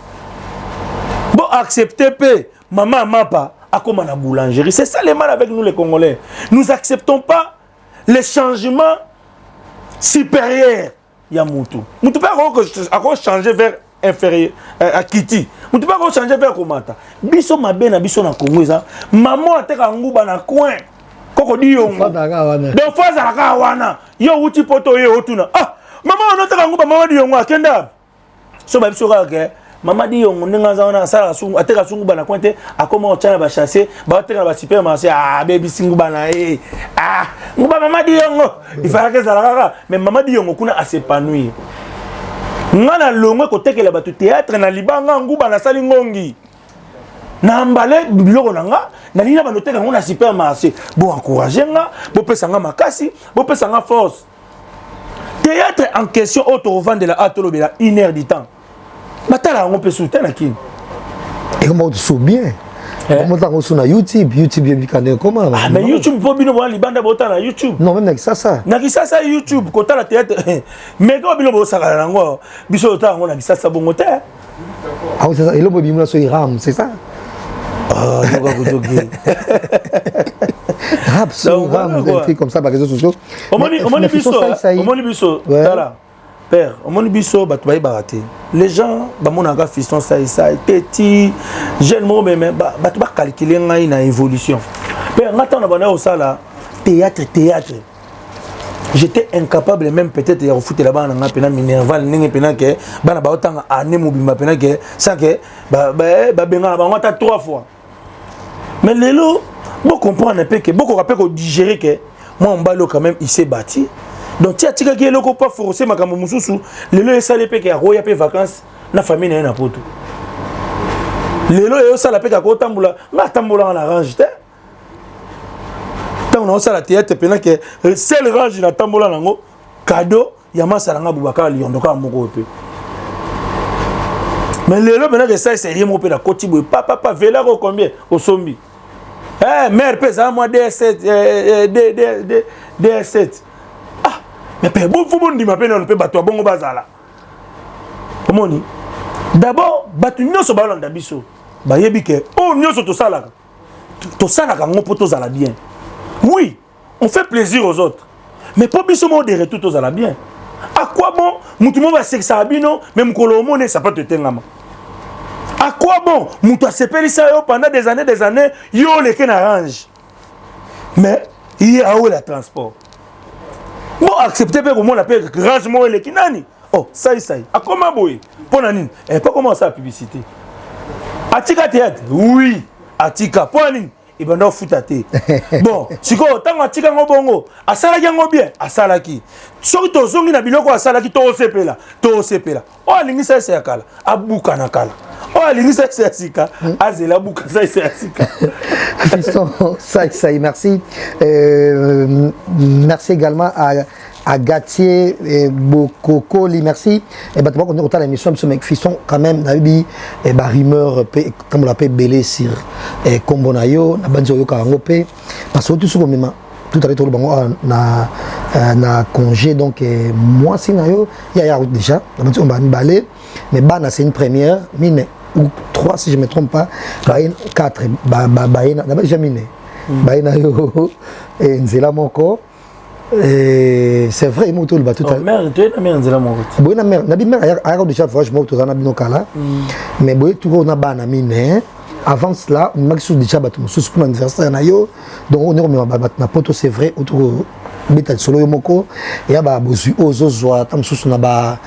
B: Bon, accepter peu, maman, papa, à comme la boulangerie. C'est ça le mal avec nous les Congolais. Nous n'acceptons pas les changements supérieurs. Yamoutou. Nous ne pouvons pas changer vers inférieur, à Kiti. Nous ne pouvons pas changer vers Komata. Biso mabe na biso na Congo, maman a été en Ngouba na coin. Koko di yongo. Donc, fois à la kawana. Yo uti poto yo otuna. Ah, maman on a été en Ngouba, maman di yongo. Kenda. So ba biso ka Maman dit on est dans un salle à terre sungu bana pointe à comment on tient ba chasser ba terre ba supermarché ah baby singu bana ah nguba maman dit on il fallait que ça la mais maman dit on kuna à s'épanouir ngana longo côté que la batu théâtre na libanga nguba na sali ngongi na mbale biloko nanga na lina ba noter ngona supermarché bon encourager nga bo pesa nga makasi bo pesa nga force théâtre en question auto revendre de la atolo de la 1 heure du temps. On peut soutenir qui?
A: Et comment tu souviens bien? Comment tu as YouTube? YouTube, comment?
B: Ah, mais YouTube, pour bien voir les bandes de YouTube.
A: Non, même avec ça.
B: Avec ça, YouTube, quand tu as la théâtre. Mais quand tu as ça, on a ça, bon côté.
A: Ah, c'est ça. Et le bimla sur Iram, c'est ça?
B: Ah, je vais vous dire.
A: Rap sur Iram, des trucs comme ça, par les réseaux sociaux.
B: Au moins, biso, père, au monde biso batoubaï baraté. Les gens, bamonaka fiston ça petit, jeune mot mais batouba calculer na évolution. Père, maintenant on a au sala théâtre. J'étais incapable même peut-être de refouter là-bas na pena minerval ninge pena que bana ba otanga ané mobima pena que ça que ba benga ba ngata 3 fois. Mais lelo, bon comprendre un peu que beaucoup rappelle qu'on digérer que moi on balo quand même il s'est bâti. Donc tia tika ki eloko pas forcer makambo mususu lelo esale pe ke akoya pe vacances na famille na poto lelo yo sala pe ka ko tambula na tambula na range te tant on sala théâtre pe na ke seul range na tambula nango cadeau ya masala nga Boubacar Liondo ka moko pe mais lelo pe na ke ça c'est yemo pe na kotibo papa vela ko combien au sombi mère pe ça moi DS7 DS7. Mais bon, faut bon dire ma peine on peut battre bon bazala. Comment ni? D'abord, battu nyoso balanda biso. Ba yebi ke oh nyoso to sala. To sala ka ngo poto zala bien. Oui, on fait plaisir aux autres. Mais pour biso mo de retour to zala bien. À quoi bon? Mutu mo va sexa bino, même kolo mone ça peut te tengama. À quoi bon? Mutu a sepeli ça yo pendant des années, yo le ken arrange. Mais il y a où le transport? Bon, acceptez pas comment on appelle rangement et les kinani. Oh, ça. À comment boy? Pour nani? Et pas comment ça la publicité. Atika théâtre, oui. Atika, point. Il va nous foutre. Bon, si vous avez atika ngobongo, asala yango bien, asala ki. Soki to zongi na biloko asala ki to osepela. O alingi sa se yakala, abuka nakala. O alingi sa se sika, azela buka sa se sika.
A: Fiston, ça, merci. Merci également à Gatier Bokoko, merci. Et bah, on est à l'émission, mais Fiston, quand même, on a eu des rumeurs, comme on l'appelle, belé sur Kombonayo, na banjo Karangope, parce que tout ce qu'on met, tout à l'heure, na congé, donc moi, si il y a déjà, on va balai, mais bah, c'est une première, mais ou 3 si je ne me trompe pas, 4, d'abord jamais né. Et Nzela Moko. C'est vrai, il tout le bateau.
B: Mère, tu es la mère Nzela Moko.
A: Oui, la mère, a déjà franchement, tu as un kala. Mais bon, tu as un mine. Avant cela, on m'a dit déjà battu pour l'anniversaire. Donc, on est remis à poto, c'est vrai, autour de solo Moko. Et à bah, bozu, ozozoa, tam sous na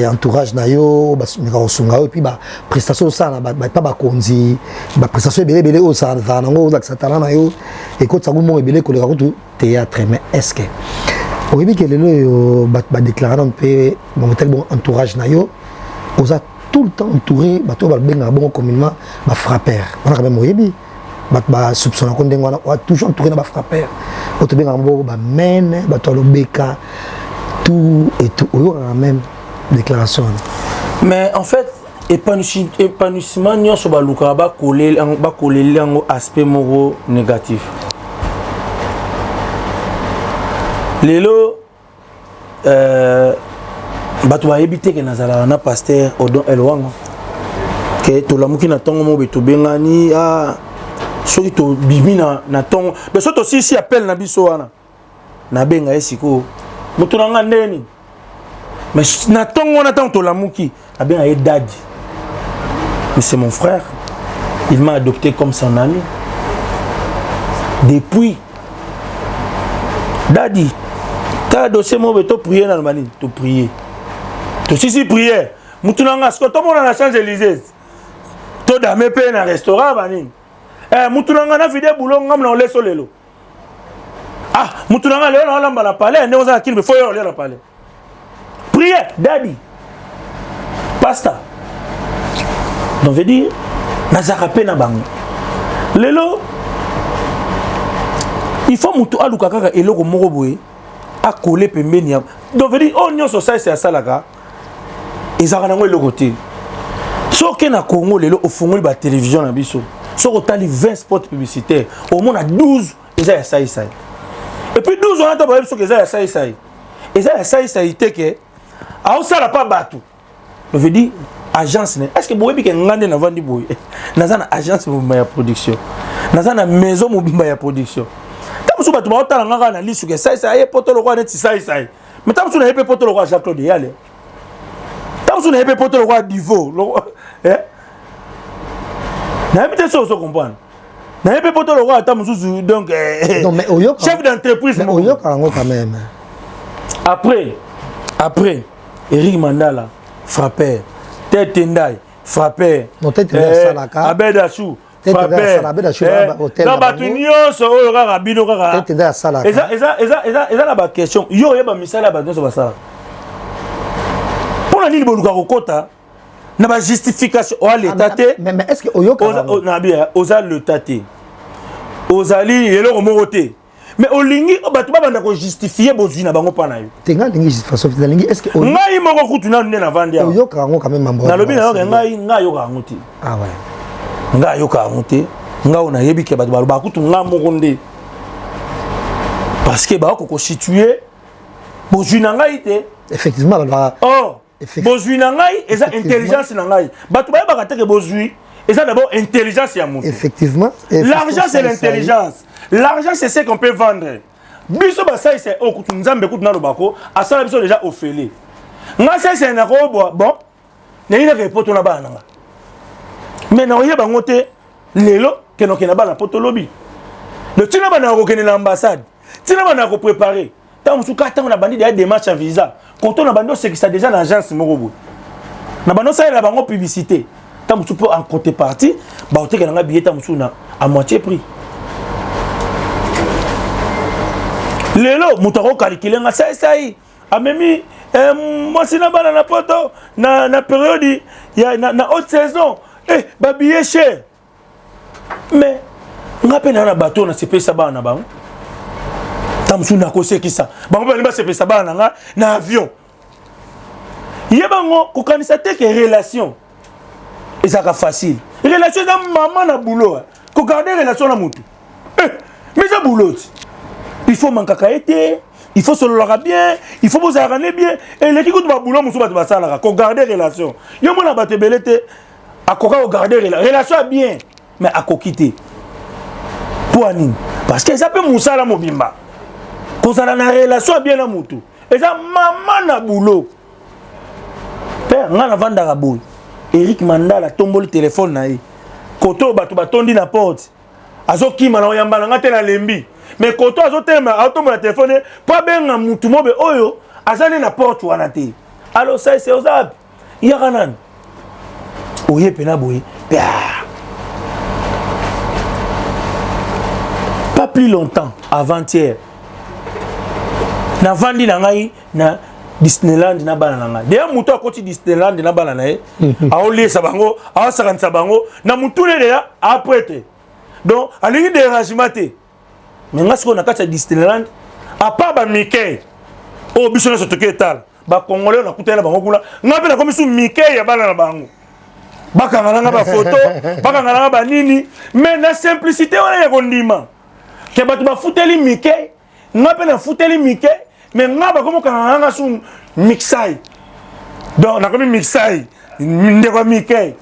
A: entourage na yo, et puis bah prestation ça na pas ba konzi, bah prestation belé au ça va nango la satana na yo et quand ça gomo belé ko le raconte théâtre mais est-ce que oui mais que le ba déclarer un peu mon tel bon entourage na yo osa tout le temps entouré ba to ba benga bon communément ba frappeur on a quand même oui ba soupçonner qu'on dengo on toujours entouré na ba frappeur on te benga bon ba men ba to lo beka tout et tout on même déclaration.
B: Mais en fait, épanouissement n'y a sur baluka ba coller aspect moraux négatif. Lelo batu ba éviter que nazala na pasteur Odon Elwanga que to lamuki na tongo mo beto bengani a soki to bibina na tongo mais soto aussi si appelle na biso wana na benga esiko mutu nanga ndeni. Mais Nathan, on attend tout l'amour a bien un daddy. Mais c'est mon frère. Il m'a adopté comme son ami. Depuis, daddy, t'as adossé mon béto prier dans le mani. Tu prier. Tu si prier. Moutounanga, ce que tout le monde a la Champs-Élysées. Tu as mes peines dans un restaurant, mani. Moutounanga, na fidèle boulot, on laisse au lélo. Ah, Moutounanga, on a la palais, on a qu'il me faut y aller à la palais. Prière, daddy, pasta. Donc, veut dire, nazarape na bango. Lelo, il faut mutu aluka kaka eloko moko boye a coller pembeni. Donc, veut dire, oh nyo so ça c'est ça là. Ezaka nango eloko te. So ke na Congo lelo ofungoli ba télévision na biso. So otali 20 spots publicitaires, au moins à 12 eza ya sai sai. Et puis 12 on a ba biso ke eza ya sai sai. Eza ya sai sai te ke ah ça n'a pas battu. Je veux dire agence est-ce que boyebi ke ngande na vandi boye naza na agence mobimba production naza na maison mobimba ya production tamusu batu ba otala ngaka na lisu ke sai sai potolo kwa neti sai sai mais tamusu na yepe potolo kwa Jacques Claude yale tamusu na yepe potolo kwa Divo na yepe so comprendre na yepe potolo kwa tamusu donc
A: non mais
B: chef d'entreprise
A: mais oyo quand même
B: après Eric Mandala, frappeur. Tête Tendai, frappeur. Abed Achou, frappeur. Dans Batunio, ça aura rabino kara.
A: Tête Tendai à Salaka.
B: Eza la question. Yo yeba misala badon so basala. Pour la ligne boluka kokota, na ba justification o l'état té.
A: Mais est-ce que oyo kara?
B: Na bien, oza le taté. Ozali yelo moroté. Mais au lingi batu banda ko justifier bozui na bango pana yo
A: tenga lingi justification na lingi est-ce que
B: ngai moko kutu na nne na vandia
A: yo kango quand même mambo
B: na lobi na ngai yo kango ti
A: ah ouais
B: ngai yo kango ti ngai ona yebi ke batu ba kutu ngai moko nde parce que ba ko situer bozui na ngai te
A: effectivement ba
B: bozui na ngai eza intelligence na ngai batu ba ba ka te ke bozui eza d'abord intelligence ya mutu
A: effectivement
B: l'argent c'est l'intelligence. L'argent, c'est ce qu'on peut vendre. Biso basai c'est au kutu nzambe kutu na lobako, asala biso déjà ofélé. Nga c'est un robo bon. Na ina ke poto na bana nga. Mais na oye bango te lelo ke no ke na bana poto lobi. Le tina bana ko kene na ambassade. Tina bana ko préparer. Tant musu ka tant na bandi des démarches à visa. Quand on a bando c'est que ça déjà l'agence moko bo. Na bando ça la bango publicité. tant que tu peux en contrepartie bah on te que un billet à moitié prix. Lelo mutako calculer nga ça y a même moi c'est na bana na poto na période ya na haute saison ba billet cher mais nga pe na bateau na CP ça bana ba tamsu na ko sekisa ba ba CP ça bana nga na avion yebango ko kanisa te que relation et ça ka facile relation na maman na boulot ko garder relation na mutu mais ça boulot il faut manquer été, il faut se le bien, il faut vous arranger bien. Et les qui va boulot, monsieur va ça là, qu'on garder relation. Yo mon abatte belete, à quoi garder relation bien, mais à quoi quitter. Pour Anine, parce que ça peut moussa la mobimba. Qu'on ça la relation bien à moutou. Et ça maman na boulot. Père, on a vendu à boule. Eric Mandala tombe le téléphone naï. Koto batu batondi na porte. Azo ki mana yamba na ngate na lembi. Mais quand tu as un téléphone, pas bien un moutoumou, mais oyo, azane na porte ou anate. Alors ça c'est aux ab. Yaranan. Oye penaboui. Pas plus longtemps, avant-hier. Na vandi na ngai na Disneyland na banana. D'ailleurs moutou a côté Disneyland na banana. A olé sabango, a saran sabango, na moutou le déjà après. Donc, à l'égard des rajimatés. Mais nga siko na kati ya Disneyland à part ba Mickey o biso na sotoke etal ba congolais na kutela bango kula nga pe na komi su Mickey ya bana na bango baka ngana ba photo baka ngana ba nini mais na simplicité wana ya kondima ke batu ba futeli Mickey nga pe na futeli Mickey mais nga ba komo kana nga su mixai donc na komi mixai ndeko Mickey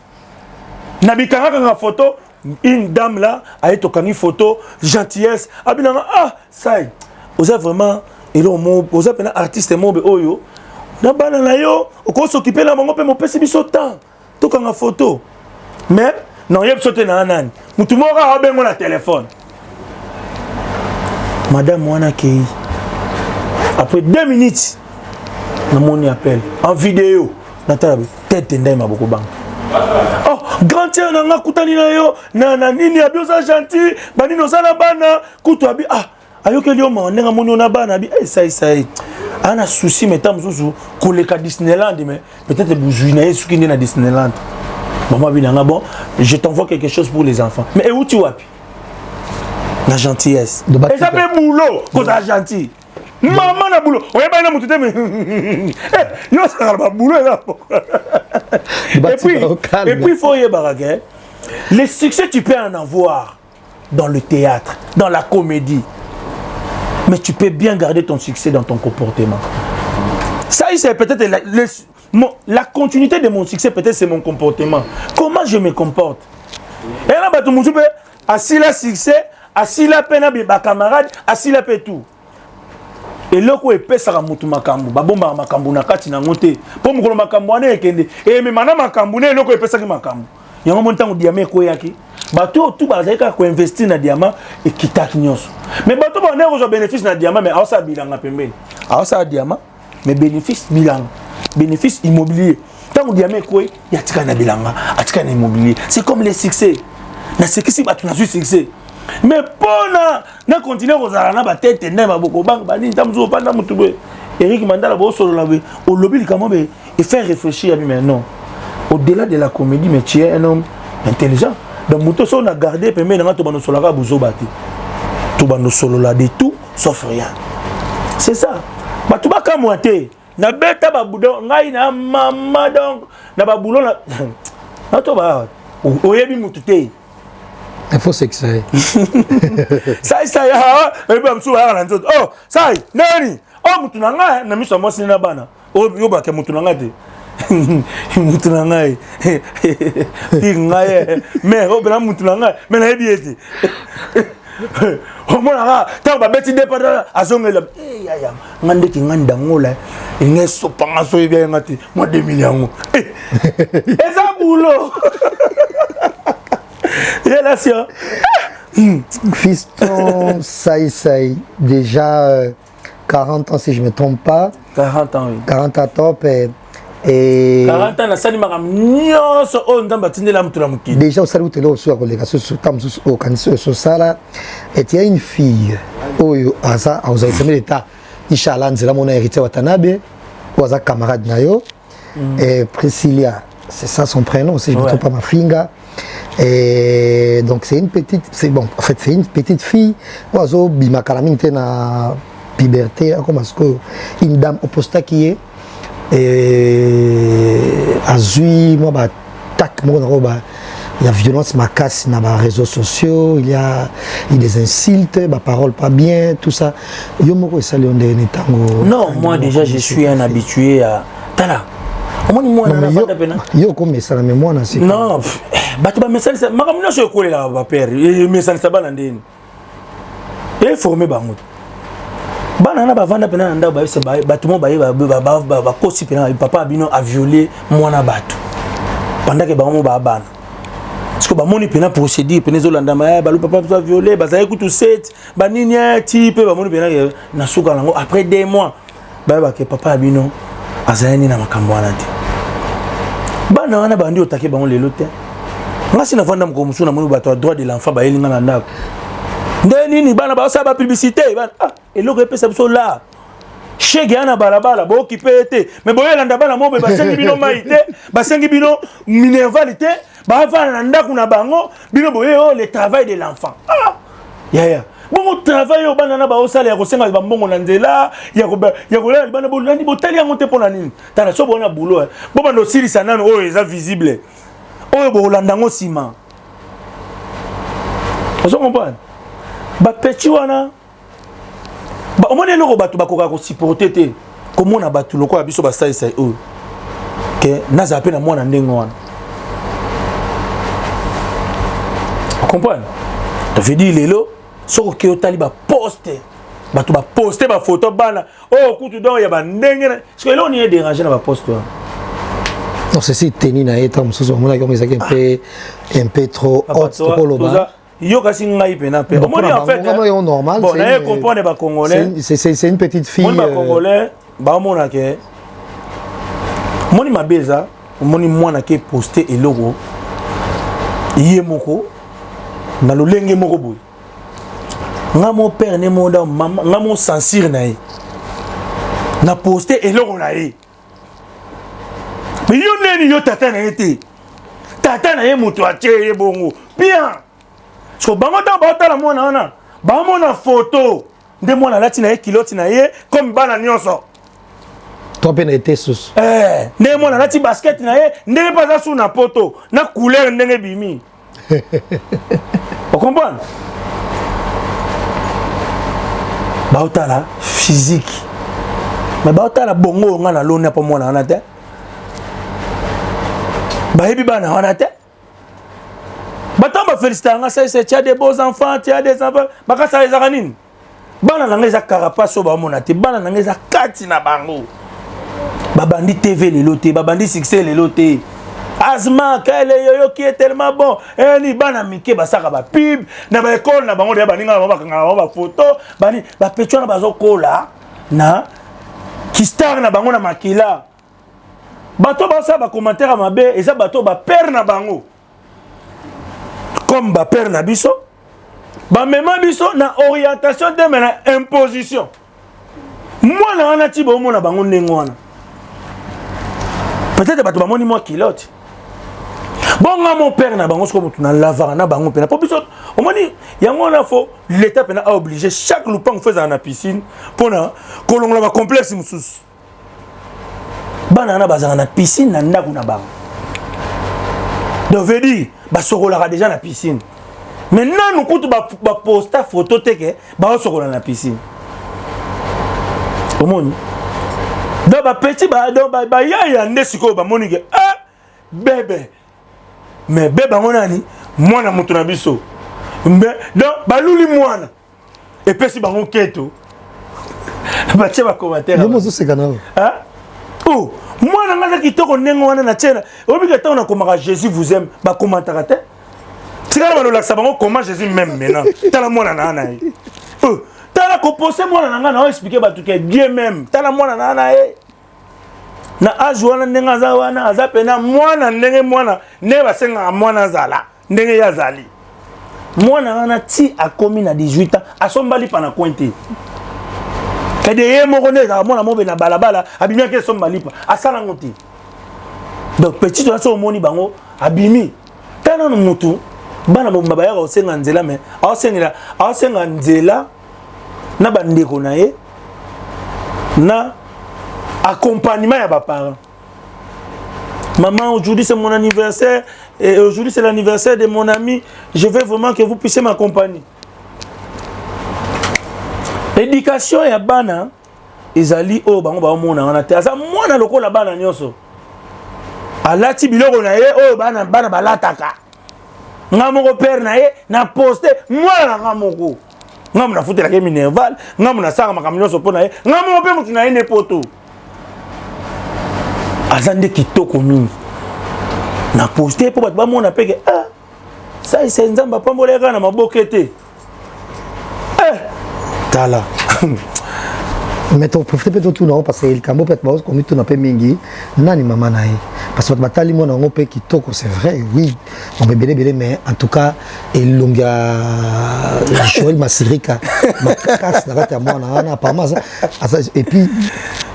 B: na bikanga nga photo. Une dame là a été une photo gentillesse abinanga ah ça vous êtes vraiment et là vous êtes un artiste mobe oyo na banana yo ko s'occuper là bango pe mo pesi biso temps to kanga photo mais non yeb sauter na nani mutu mora abengo na téléphone madame wana kei après 2 minutes na moni appel en vidéo na table tête ndai maboko bang. Oh, grand tiens na kutani na yo na nini abioza gentil banino sana bana kutu abi ah ayoke lio manenga moni na bana abi ça ana souci metam zuzu koleka Disneyland mais peut-être boujuina suki na Disneyland maman binanga bon je t'envoie quelque chose pour les enfants mais où tu wapi la gentillesse et ça fait boulot cause gentil maman na boulot oye ba na mutute mais yo ça va boulot là et puis faut y baraguer les succès tu peux en avoir dans le théâtre dans la comédie mais tu peux bien garder ton succès dans ton comportement ça c'est peut-être la continuité de mon succès peut-être c'est mon comportement comment je me comporte et là ba tout mutu pe assis la succès assis la peine ba camarade assis la pe tout. Et là où epesaka mutu makambu babomba makambu na kati na ngote po mukolo makambu ane ekende et me mana makambu ne loko epesaki makambu yango montango diamant ko yaki bato tout bazaka ko investir na diamant et kitaki nyonso mais bato ba ne ko bénéfice na diamant mais awsa bilanga pembeni awsa diamant mais bénéfice bilanga bénéfice immobilier tango diamant ko yatika na bilanga atika na immobilier c'est comme les succès na sekisi bato na succès. Mais pour na continuer aux arana ba tête ndai maboko bang bani tamzo panda mutube Eric Mandala bo solo lawe au lobby comment et faire réfléchir à lui mais non au-delà de la comédie mais tu es un homme intelligent donc muto so na garder pembe na to bano solo ka buzo bati to bano solo la de tout sauf rien c'est ça ba to ba kamwate na beta ba budo ngai na mama donc na ba bulo na to ba oyebi mutute.
A: Il faut s'extraire.
B: Ça y a, oh, ça y nani, oh, mutunanga, na miso mosi na bana, oh, yoba ke mutunanga de, mutunanga, pingaye, mais oh, bena mutunanga, mais na ebieti. Oh, mona, tant ba beti de pada, azongela, ya, ngande ki nganda ngola, inge sopanga so ebia ngati, moi 2 millions. Et ça boulot. Relation.
A: Fiston Saï, déjà 40 ans si je ne me trompe pas.
B: 40 ans, oui.
A: 40 ans top. Et
B: 40 ans na sali makam nyonso o ndamba tindela mutula mukidi.
A: Déjà au salut de l'eau sur les gars au cancer sur ça là et il y a une fille oyo asa aux examens d'état Inch'Allah nzela mon héritier Watanabe ou asa camarade nayo et Priscilla c'est ça son prénom si je ne me trompe pas ma finga. Et donc c'est une petite, c'est bon, en fait c'est une petite fille. Oiseau bimakalamine na puberté, comme est-ce que une dame au posta qui est azui moi bah tac moi il y a violence ma casse dans les réseaux sociaux, il y a des insultes, ma parole pas bien, tout ça. Yo moko ça le tango.
B: Non, moi déjà je suis un habitué à tala.
A: Yo comme ça la mémoire na c'est.
B: Non, bah tu vas message ça makamuna je coller là ba père, message ça ba ndeni. Et formé bango. Bana na ba vanda pena nda ba se ba tout monde ba kosi pena papa bino a violé mwana batu. Pendant que bango ba bana. Parce que ba moni pena procédure pena zolanda ma ba le papa soit violé, ba za écoute 7, ba nini type ba moni pena na suka lango après 2 mois. Ba que papa bino azayani na makambo wana te. Bana wana bandi otake bango lelo te. Ngasi na vanda mko musuna moni bato droit de l'enfant ba yelinga na ndako. Ndenini bana ba sa ba publicité bana eloko epesa biso la. Chege ana balabala bo occupé te mais boyelanda bana mo ba sengi bino maite ba sengi bino minervalité ba va na ndako na bango bino boye le travail de l'enfant. Ya bon travail au bana na ba osala ya kosenga ba mbongo na nzela ya ko bana bolandi botali yango te pona nini tala so bona boulot bo bando silisa nano oyo eza visible oyo bolanda ngo sima ozo comprendre ba petit wana ba omone loko batu bakoka ko supporter te komona batu loko ya biso ba sai sai o ke naza pe na mwana ndengo wana comprendre tu veux dire lelo soko ke otali ba poster batu ba poster ba photo bana oh kutu don ya ba ndenge parce que là on est dérangé na ba poster.
A: Non c'est si teni na eta mususu mona comme ça un peu trop haute pour le bas.
B: Yo kasi ngai pena pe. Omoni en fait
A: normal.
B: Bon, na comprendre ba congolais.
A: C'est une petite fille.
B: Moni ba congolais ba mona ke. Moni mabeza, moni mwana ke poster eloko. Iye moko na lolenge moko boy. Nga mon père ne mo da maman, nga mon censure na ye. Na poster eloko na ye. Mais yo neni yo tata na ye te. Tata na ye moto a tie bongo. Bien. So bango ta ba tala mwana wana. Ba mona photo. Nde mwana lati na ye kiloti na ye comme bana nyonso.
A: Toi peine été sous.
B: Nde mwana lati basket na ye, ndenge pas sous na poto, na couleur ndenge bimi. Vous comprenez? Baotala physique. Mais baotala bongo nga na lona pa mwana wana te. Bahebi bana wana te. Batamba félicitanga c'est tu as des beaux enfants, tu as des enfants. Bakasa ezaka nini? Bana nanga eza carapace so ba mona te, bana nanga eza kati na bango. Babandi TV les lotés, babandi succès les lotés. Asma kale yoyo qui est tellement bon. Ni bana mike basaka ba pub, na ba école na bango de baninga ba photo, bani ba petwa na bazo kola na ki star na bango na makila. Bato ba sa ba commentaire mabe, eza bato ba père na bango. Comme ba père na biso, ba mema biso na orientation de na imposition. Moi na wana ti bo mo na bango ndengo wana. Peut-être bato ba moni moi kilote. Bon mon père na bango sko mutu na lavara na bango pena. Po biso o moni yango na fo l'état pena a obligé chaque lupin faisant na piscine pona kolongola ba complexe mususu. Bana na bazanga na piscine na ndaku na bango. Donc veut dire ba sokola déjà na piscine. Maintenant nous kutu ba poster photo teke ba sokola na piscine. Au monde. Donc ba petit ba ya nde siko ba moni ke bébé. Mais bébé ngonani mwana mutu na biso. Mais donc baluli mwana. Et puis si bango keto. Ba tie ba commentaire.
A: Yo mozo sekana.
B: Oh, mwana ngana kitoko nengo wana na tena. Obika ta on a komaka Jésus vous aime ba commentaire te. Tika ba lo laksa bango comment Jésus m'aime maintenant. Tala mwana na na. Tala ko poser mwana na ngana expliquer ba tout que Dieu même. Tala mwana na na na âge wana ndenge aza wana aza pena mwana ndenge mwana ne basenga mwana zala ndenge ya zali mwana wana ti akomi na 18 ans asombali pana pointe kede ye moko ne za mwana mobe na balabala abimi ke sombali pa asala ngoti donc petit to aso moni bango abimi tana no mutu bana bomba ba ya osenga nzela mais asenga nzela na bandeko na ye na accompagnement à mes parents. Maman, aujourd'hui c'est mon anniversaire et aujourd'hui c'est l'anniversaire de mon ami. Je veux vraiment que vous puissiez m'accompagner. L'éducation ya bana ezali o bango ba mona wana te. Asa mona lokola bana nyoso. Alati biloko na ye o bana balataka. Ngamoko père na ye na poster mwana ngamoko. Ngamu na futa la ke minerval, ngamu na saka makamyo so pona ye. Ngamu pe mutu na ye ne poto. Azande kitoko mingi na poster po bato bamona peke ça c'est nzamba pambola kana mabokete tala
A: mais ton profiter peut tout non parce que il cambo peut pas comme tout na pe mingi nani mama na ye parce que batali mona ngo pe kitoko c'est vrai oui on peut belé mais en tout cas elonga Joël Masirika ma casse na rata mona ana pas mal et puis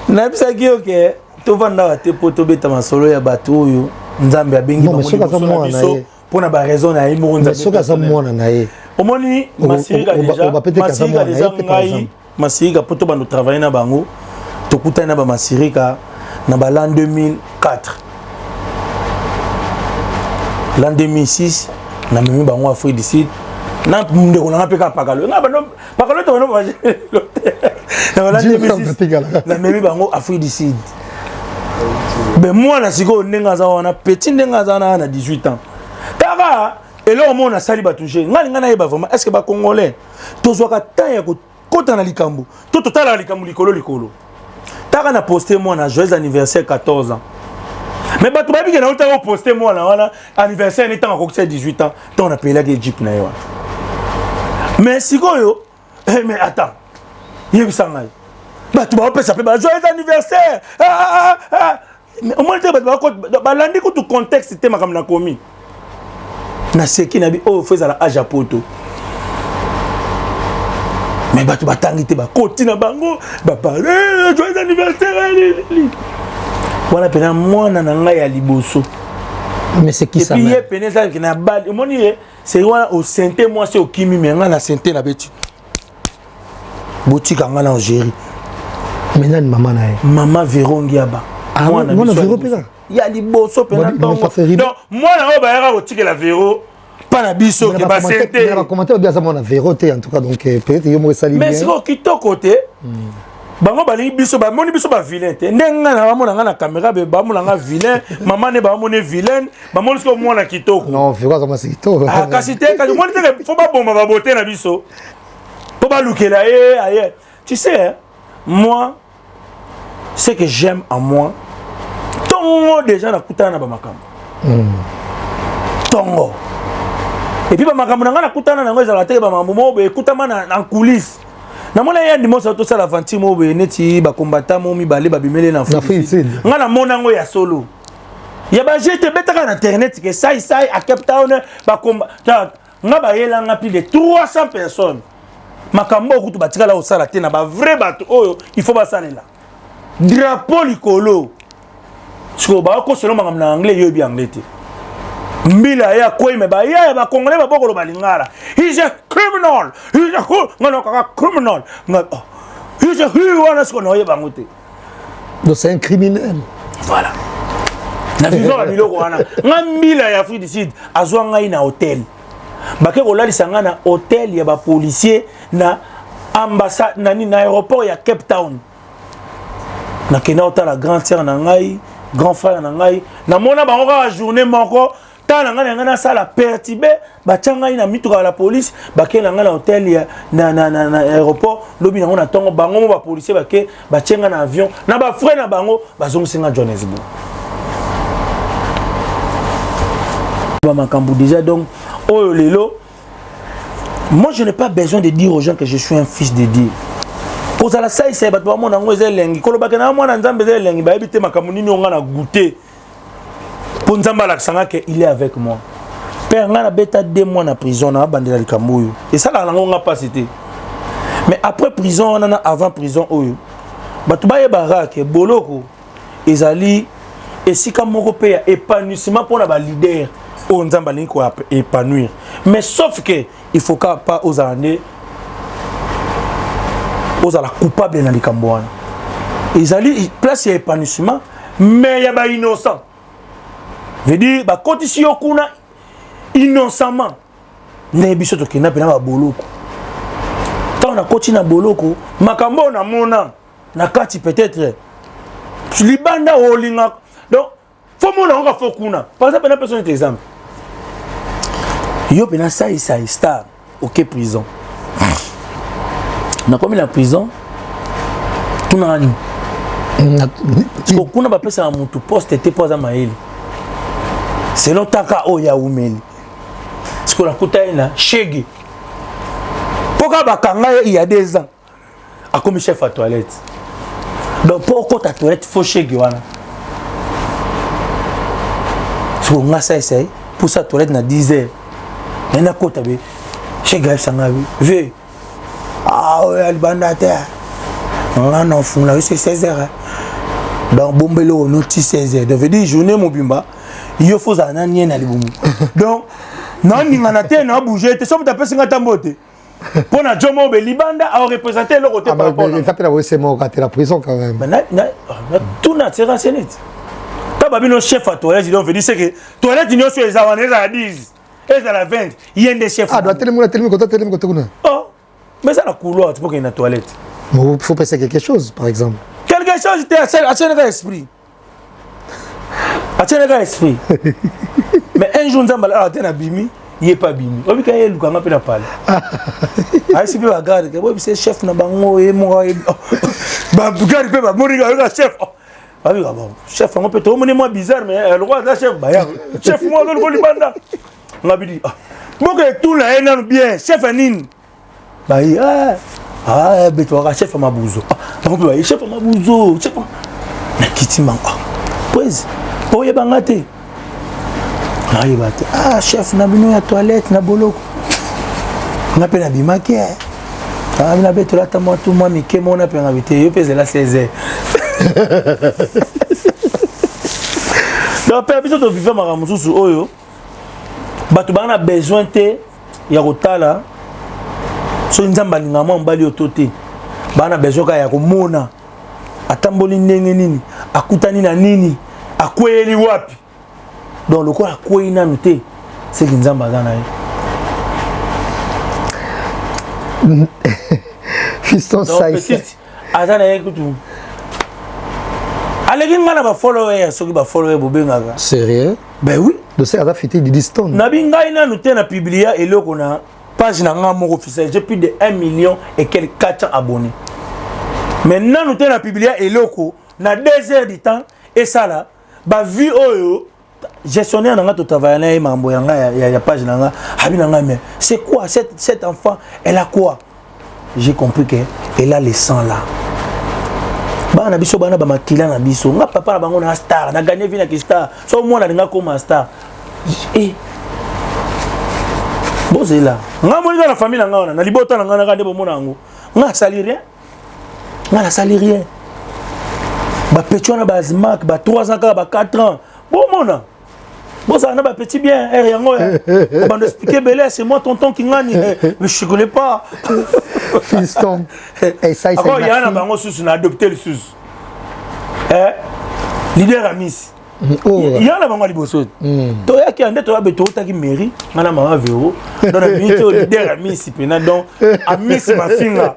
B: na bisa ki OK tovanda te poto beta masolo ya bato oyo nzambe abengi
A: bango na biso
B: pona ba raison na ye mo nzambe
A: soka za mwana na ye
B: omoni Masirika déjà ngai Masirika poto bando travailler na bango tokutana na ba Masirika na ba l'an 2004 l'an 2006 na memi bango Afrique du Sud na ndeko na peka pakalo nga bano pakalo to no ba na l'an 2006 na memi bango Afrique du Sud. Mais moi, je suis petit, je suis 18 ans. Tara, et là, on a sali batouché. Est-ce que les Congolais, tous les Congolais, likambu, tout total likambu likolo. Tara na posté moi na joyeux anniversaire 14 ans. Mais bato babi que na autant posté moi na anniversaire n'étant encore 18 ans, on a payé la Jeep na yo. Mais sikoyo, mais attends. Yebi sangai. Bato ba pesa pe ba joyeux anniversaire. Mais au moins balandi ko tout contexte te makam na komi. Na seki na bi o feza la aja poto. Mais bato batangi te ba koti na bango ba parler joyeux anniversaire. Voilà pena mwana na ngai ya liboso.
A: Mais c'est qui ça?
B: Et puis il pena ça qui na bal. Moni c'est wana au santé moi c'est au kimi mais nga na santé na beti. Botika nga na Algérie.
A: Maintenant maman na ye.
B: Maman Vérongiaba.
A: Ah moi na Véro pena.
B: Il y a liboso pena donc. Donc moi na ba yara otike la Véro. Pas na biso ke ba santé.
A: Mais va commenter bien ça moi na Véro te en tout cas donc peut-être yo mo sali bien.
B: Mais c'est qui to côté. Bango bali biso ba moni biso ba vilain te ndenga na bamona nga na caméra be bamona nga vilain maman ne ba moni vilain ba moni ko mona kitoko
A: non fais comment c'est kitoko
B: ah kasi te ka moni te faut pas bomba ba boter na biso faut pas lukela ailleurs tu sais moi ce que j'aime en moi tongo déjà na kutana na ba makambo tongo et puis ba makambo nga na kutana na ngo ezala te ba mambo mo be kutama na coulisses. Na mona ya ndimo sa to sala vanti mo be neti ba combattant mo mi balé ba bimele na
A: Afrique.
B: Nga na mona ngo ya solo. Ya ba jete betaka na internet que sai à Cape Town ba combattant nga ba yela nga plus de 300 personnes. Makambo kutu batika la osala te na ba vrai bato oyo il faut ba salela. Drapeau likolo. Siko ba ko selon ngam na anglais yo bi anglais te. Mbila ya koi me ba ya ba Congolais ba bokolo balingara. He's a criminal. He's a criminal. He's a criminal.
A: Donc c'est un criminel.
B: Voilà. Na vision la biloko wana. Ngambila ya Afrique du Sud azwa ngai na hôtel. Bake kolali sanga na hôtel ya ba policier na ambassade na aéroport ya Cape Town. Na kena la grande sœur na ngai, grand frère na ngai. Na mona bango ka journée moko tala ngana ngana sala pertibé ba tanga ina mituka la police ba ke ngana hôtel ya na aéroport lobi na ngona tongo bango mo ba policier ba ke ba tsenga na avion na ba frère na bango ba zongo singa Johannesburg ba makambu déjà donc oh lelo moi je n'ai pas besoin de dire aux gens que je suis un fils de Dieu kozala saisa bato bamona ngo eza elengi kolobaka na mwana nzambe eza elengi bayebi te makambo nini onga na goûter mpo nzambe alakisanga ke il est avec moi père nga na beta 2 mois na prison na abandela likambo oyo esalaka nango nga mpasi te mais après prison wana na avant prison oyo bato bayebaka ke boloko ezali esika moko mpe ya épanouissement mpona balider oyo nzambe alingi koépanouir mais sauf que il faut ka pas ozala nde ozala coupable na likambo wana ezali place ya épanouissement mais ya bainnocent veut dire bakotisi yo kuna innocemment nde biso tokenda mpe na baboloko ntango nakoti na boloko makambo oyo namona na kati peut-être libanda olinga donc fo mona onga fo kuna par exemple na personne exemple yo pena saisa star ok prison nakomi na prison tunani kuna bapesa na mutu poste te po aza mayele selon taka oyo ya umeli siko nakuta ye na shege poka bakanga ye il y a 2 ans akomi chef à toilette donc po okota toilette fo shege wana siko nga saisa pour sa toilette na 10 heures nena kota be shege ayebisanga be ve oyo alibanda te nga na ofungula yo c'est 16 heures donc bombelo onoti 16 heures donc veut dire journée mobimba yo faut za na nie na libumu donc naninga na te na bouger te so mutu apesinga tambo te mpo na jomo be libanda a représenter le côté par rapport
A: il fait la c'est mort raté la prison quand même
B: tout na tira senet ta babino chef à toilette donc veut dire c'est que toilette ni so eza wana eza 10 eza la 20 yende chef
A: doit tellement côté kuna
B: oh mais ça la couloir tu peux qu'il y ait une toilette
A: il faut penser quelque chose par exemple
B: quelque chose était à tiens esprit à tiens esprit mais un jour nzamba la tena bimi il est pas bimi obi ka ye lukanga pe na pale ai si pe ba garde que bobi c'est chef na bango e mo ba garde pe ba mori ga chef abi ga bon chef on peut te monner moi bizarre mais le roi da chef ba ya chef moi le golibanda ngabidi mo que tout là est bien chef nini ba beto chef mabuzo donc ba chef mabuzo chef na kitima pues oye bangate ayi bate chef na bino ya toilette na boloko na pe na bimaki na beto la tamo tout moi mike mo na pe ngabite yo pese la 16h donc pe biso to vivre makamususu oyo bato bana besoin te ya kotala so nzamba linga mwa mbali otote bana besoin ka ya komona atamboli ndenge nini akutani na nini akweli wapi donc lokola akweli nanu te c'est que nzamba aza na ye
A: fiston saisa
B: aza na ye kutu aleki nga na bafollower soki bafollower bobengaka
A: sérieux
B: ben oui
A: de ça aza fité di diston
B: nabi ngai nanu te na publia eloko na page na nga moko officiel j'ai plus de 1 million et quelques 400 abonnés maintenant nous t'en publié eloko na 2 heures du temps et ça là ba vie oyo gestionnaire nanga to travailler na mambo yanga ya page nanga habi nanga mais c'est quoi cet enfant elle a quoi j'ai compris que elle a le sang là bana biso bana ba makila na biso nga papa na bango na star na gagner vie na ki star so moi na nga comme star bozela nga moni na famille na nga na libota na nga na kande bomona yango nga sali rien nga na sali rien ba petio na ba smack ba 3 ans ba 4 ans bomona boza na ba petit bien yango ya bando expliquer belé c'est moi tonton qui ngani mais je connais pas
A: fiston et ça il
B: y a na bango sous na adopter le sous leader amis il y a la bango liboso to ya ki ande to ba beto ta ki mairie ngana mama véro dans la minute au leader amis pena donc amis ma finga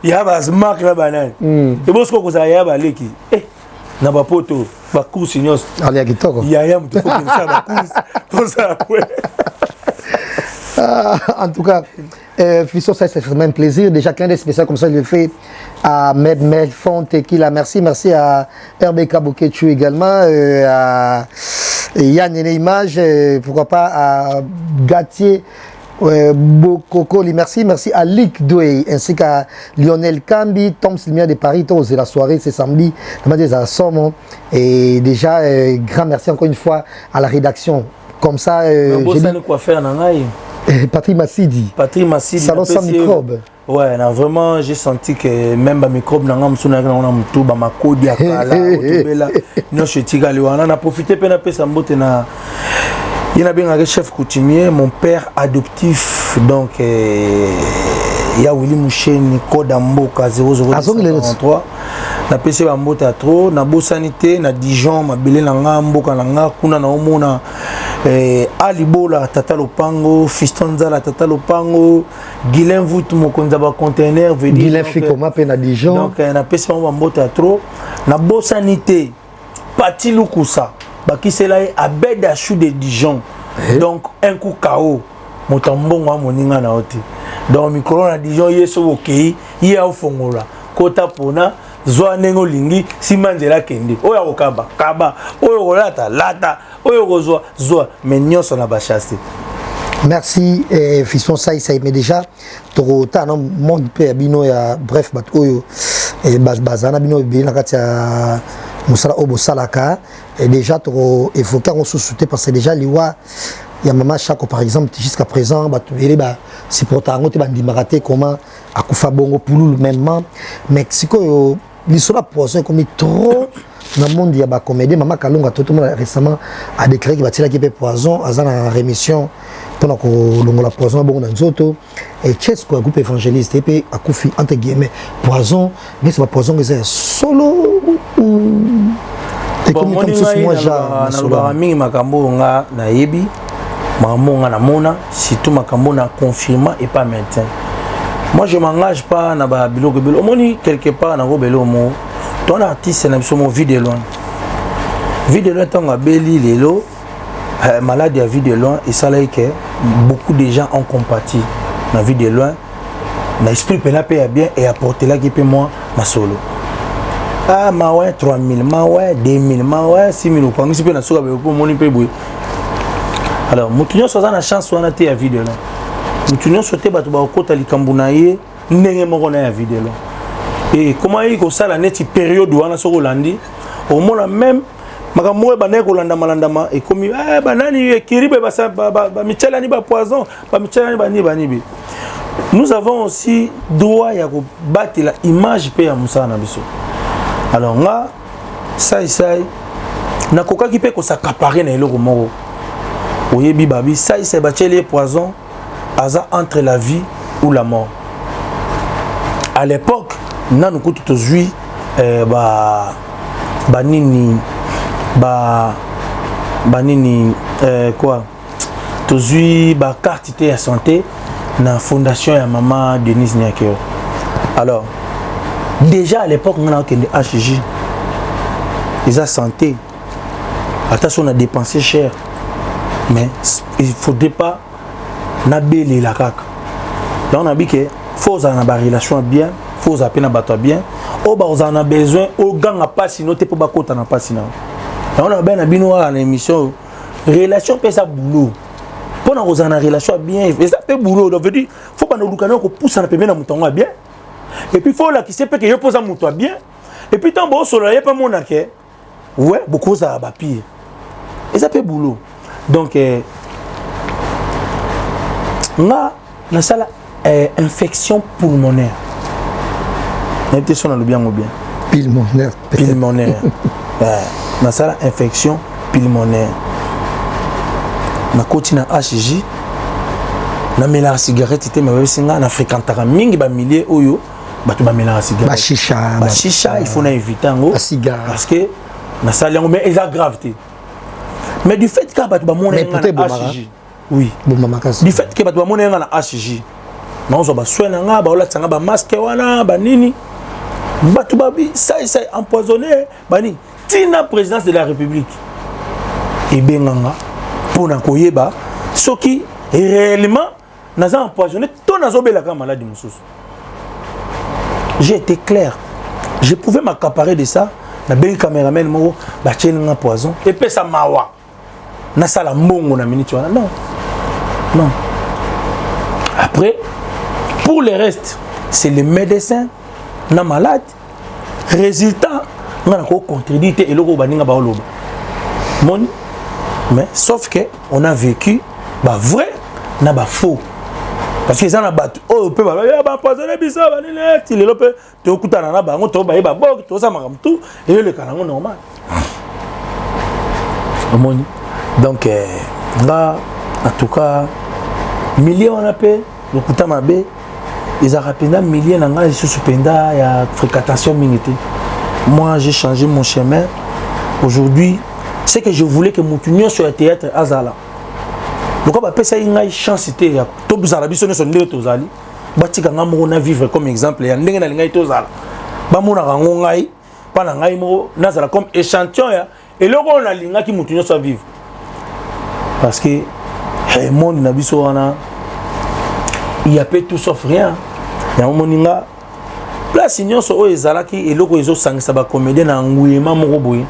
B: ya ba smack na banane et bosko ko za ya ba leki na ba poto ba course nyos
A: ali kitoko
B: ya mtu faut que ça ba course pour ça
A: en tout cas fiston ça c'est vraiment un plaisir déjà clin d'œil spécial comme ça je le fais à Melfont Tequila merci à RBK Bokechu également à Yann et Image pourquoi pas à Gatier Bokokoli, merci à Lick Doué ainsi qu'à Lionel Kambi, Tom Silmia de Paris, c'est la soirée, c'est samedi, et déjà grand merci encore une fois à la rédaction. Comme ça, Patrick Massidi, Salon sans microbe.
B: Ouais, vraiment, j'ai senti que même les microbes, on a profité de il y a bien un chef coutumier, mon père adoptif, donc il y a Willy Mouchen, Code Amboka 0033. Na PC Bambota trop, na Bosanité, na Dijon, ma belé nanga mboka nanga kuna na omona Alibola Tata Lopango, Fiston Zala Tata Lopango, Guilain Vout mokonza ba conteneur veut dire
A: Guilain Fiko mape na Dijon.
B: Donc na PC Bambota trop, na Bosanité, Pati Lukusa. Baki c'est là à Bedachou de Dijon. Donc un coup KO. Motambongo moninga na oti. Donc micro na Dijon yeso okei, ye au fongola. Kota pona zwa nengo lingi simanzela kende. Oya okaba, kaba, oyo lata, lata, oyo kozwa, zwa mais nyonso na ba chasser.
A: Merci Fiston Saï mais déjà toro ta na monde pe bino ya bref bat oyo bazana bino be na katia musala obo salaka et déjà toro évoquer on sous-souté parce que déjà liwa ya mama Chako par exemple jusqu'à présent bat ele ba si pourtant ngote bandi maraté comment akufa bongo pululu même Mexico yo lisola poisson comme trop dans le monde il y a ba comédie mama Kalunga tout le monde récemment a déclaré qu'il va tirer qui poison azana en rémission pendant que l'on la poison bon dans zoto et qu'est-ce que groupe évangéliste et puis akufi entre guillemets poison mais c'est pas poison que c'est solo ou
B: et comme moi ja na ba mingi makambo nga na yebi makambo nga na mona surtout makambo na confirmant et pas maintenant. Moi je m'engage pas na ba biloko bilo moni quelque part na go belo mo ton artiste na biso mo vie de loin tanga beli lelo malade à vie de loin et ça là que beaucoup de gens ont compati la vie de loin na esprit pena paye bien et apporter là qui peut moi ma solo ah ma ouais 3000 ma ouais 2000 ma ouais 6000 ou quand si peut na soka pour moni pe boy alors mutunyo soza na chance wana te à vie de loin mutunyo sote bato ba okota likambu na ye ndenge moko na ya vie de loin et comment il ko sala neti période wana soko landi au moins même makambo bana ko landa malandama et comme banani kiribe ba michelani ba poison ba michelani bani bi nous avons aussi droit ya ko battre la image pe ya Moussa na biso alors nga sai na koka ki pe ko s'accaparer na eloko moko oyebi babi sai ba chele poison aza entre la vie ou la mort à l'époque nanu kutu tozui banini banini quoi tozui ba carte de santé na fondation ya maman Denise Nyakeo. Alors déjà à l'époque on a kende HJ les a santé attention on a dépensé cher mais il faudrait pas na belé la kaka là on a dit que faut avoir une relation bien faut appeler na bato bien o ba on a besoin au gang a pas sinon te pour ba kota na pas sinon on a bien bino à l'émission relation peut ça boulot pour na une relation bien et ça peut boulot donc veut dire faut pas nous lucano ko pousse na pembe na mutonga bien et puis faut là qui sait que yo pose à muto bien et puis tant bon solo y a pas mon aké ouais beaucoup ça ba pire et ça peut boulot donc là la salle infection pulmonaire n'était son le bien ou bien pulmonaire na sala infection pulmonaire na koti na HJ na mela cigarette te mais singa na fréquentera mingi ba milliers oyo bato ba mela cigarette ba chicha il faut na éviter ngo parce que na sala ngo mais est gravité mais du fait que bato ba mona na HJ oui du fait que bato ba mona na HJ na zo ba soin nga ba ola tsanga ba masque wana ba nini bato babi ça empoisonné bani tina présidence de la République et benganga pour na koyeba ce qui réellement n'a empoisonné tout nazo belaka maladie mususu. J'ai été clair, je pouvais m'accaparer de ça na ben cameraman mo ba tchenga poison et puis ça mawa na sala mbongo na minute wana non Après, pour le reste, c'est les médecins, les malades. Résultat, on a contredit et le baninga baoloba. Mais sauf que on a vécu bah vrai, na ba faux. Parce que ça na bat oh peut ba empoisonner bisa ba ni net, il le peut te okutana na bango to ba ba bok to ça makam tout et le kanango normal. Donc là en tout cas millions on appelle le kutama be ils a rapidement milliers nanga ils se suspenda ya fréquentation minute. Moi j'ai changé mon chemin. Aujourd'hui, c'est que je voulais que mon union sur le théâtre azala. Donc on appelle ça une chance c'était to bizarre biso so ndé tozali. Batika ngamo na vivre comme exemple ya ndenge na linga tozala. Ba mona rango ngai pa na ngai mo nazala comme échantillon ya et le on a linga ki mon union soit vivre. Parce que le monde na biso wana il y a peu tout sauf rien. Ya moninga place union so ezalaki et loko ezo sangisa ba comédien na nguyema moko boye.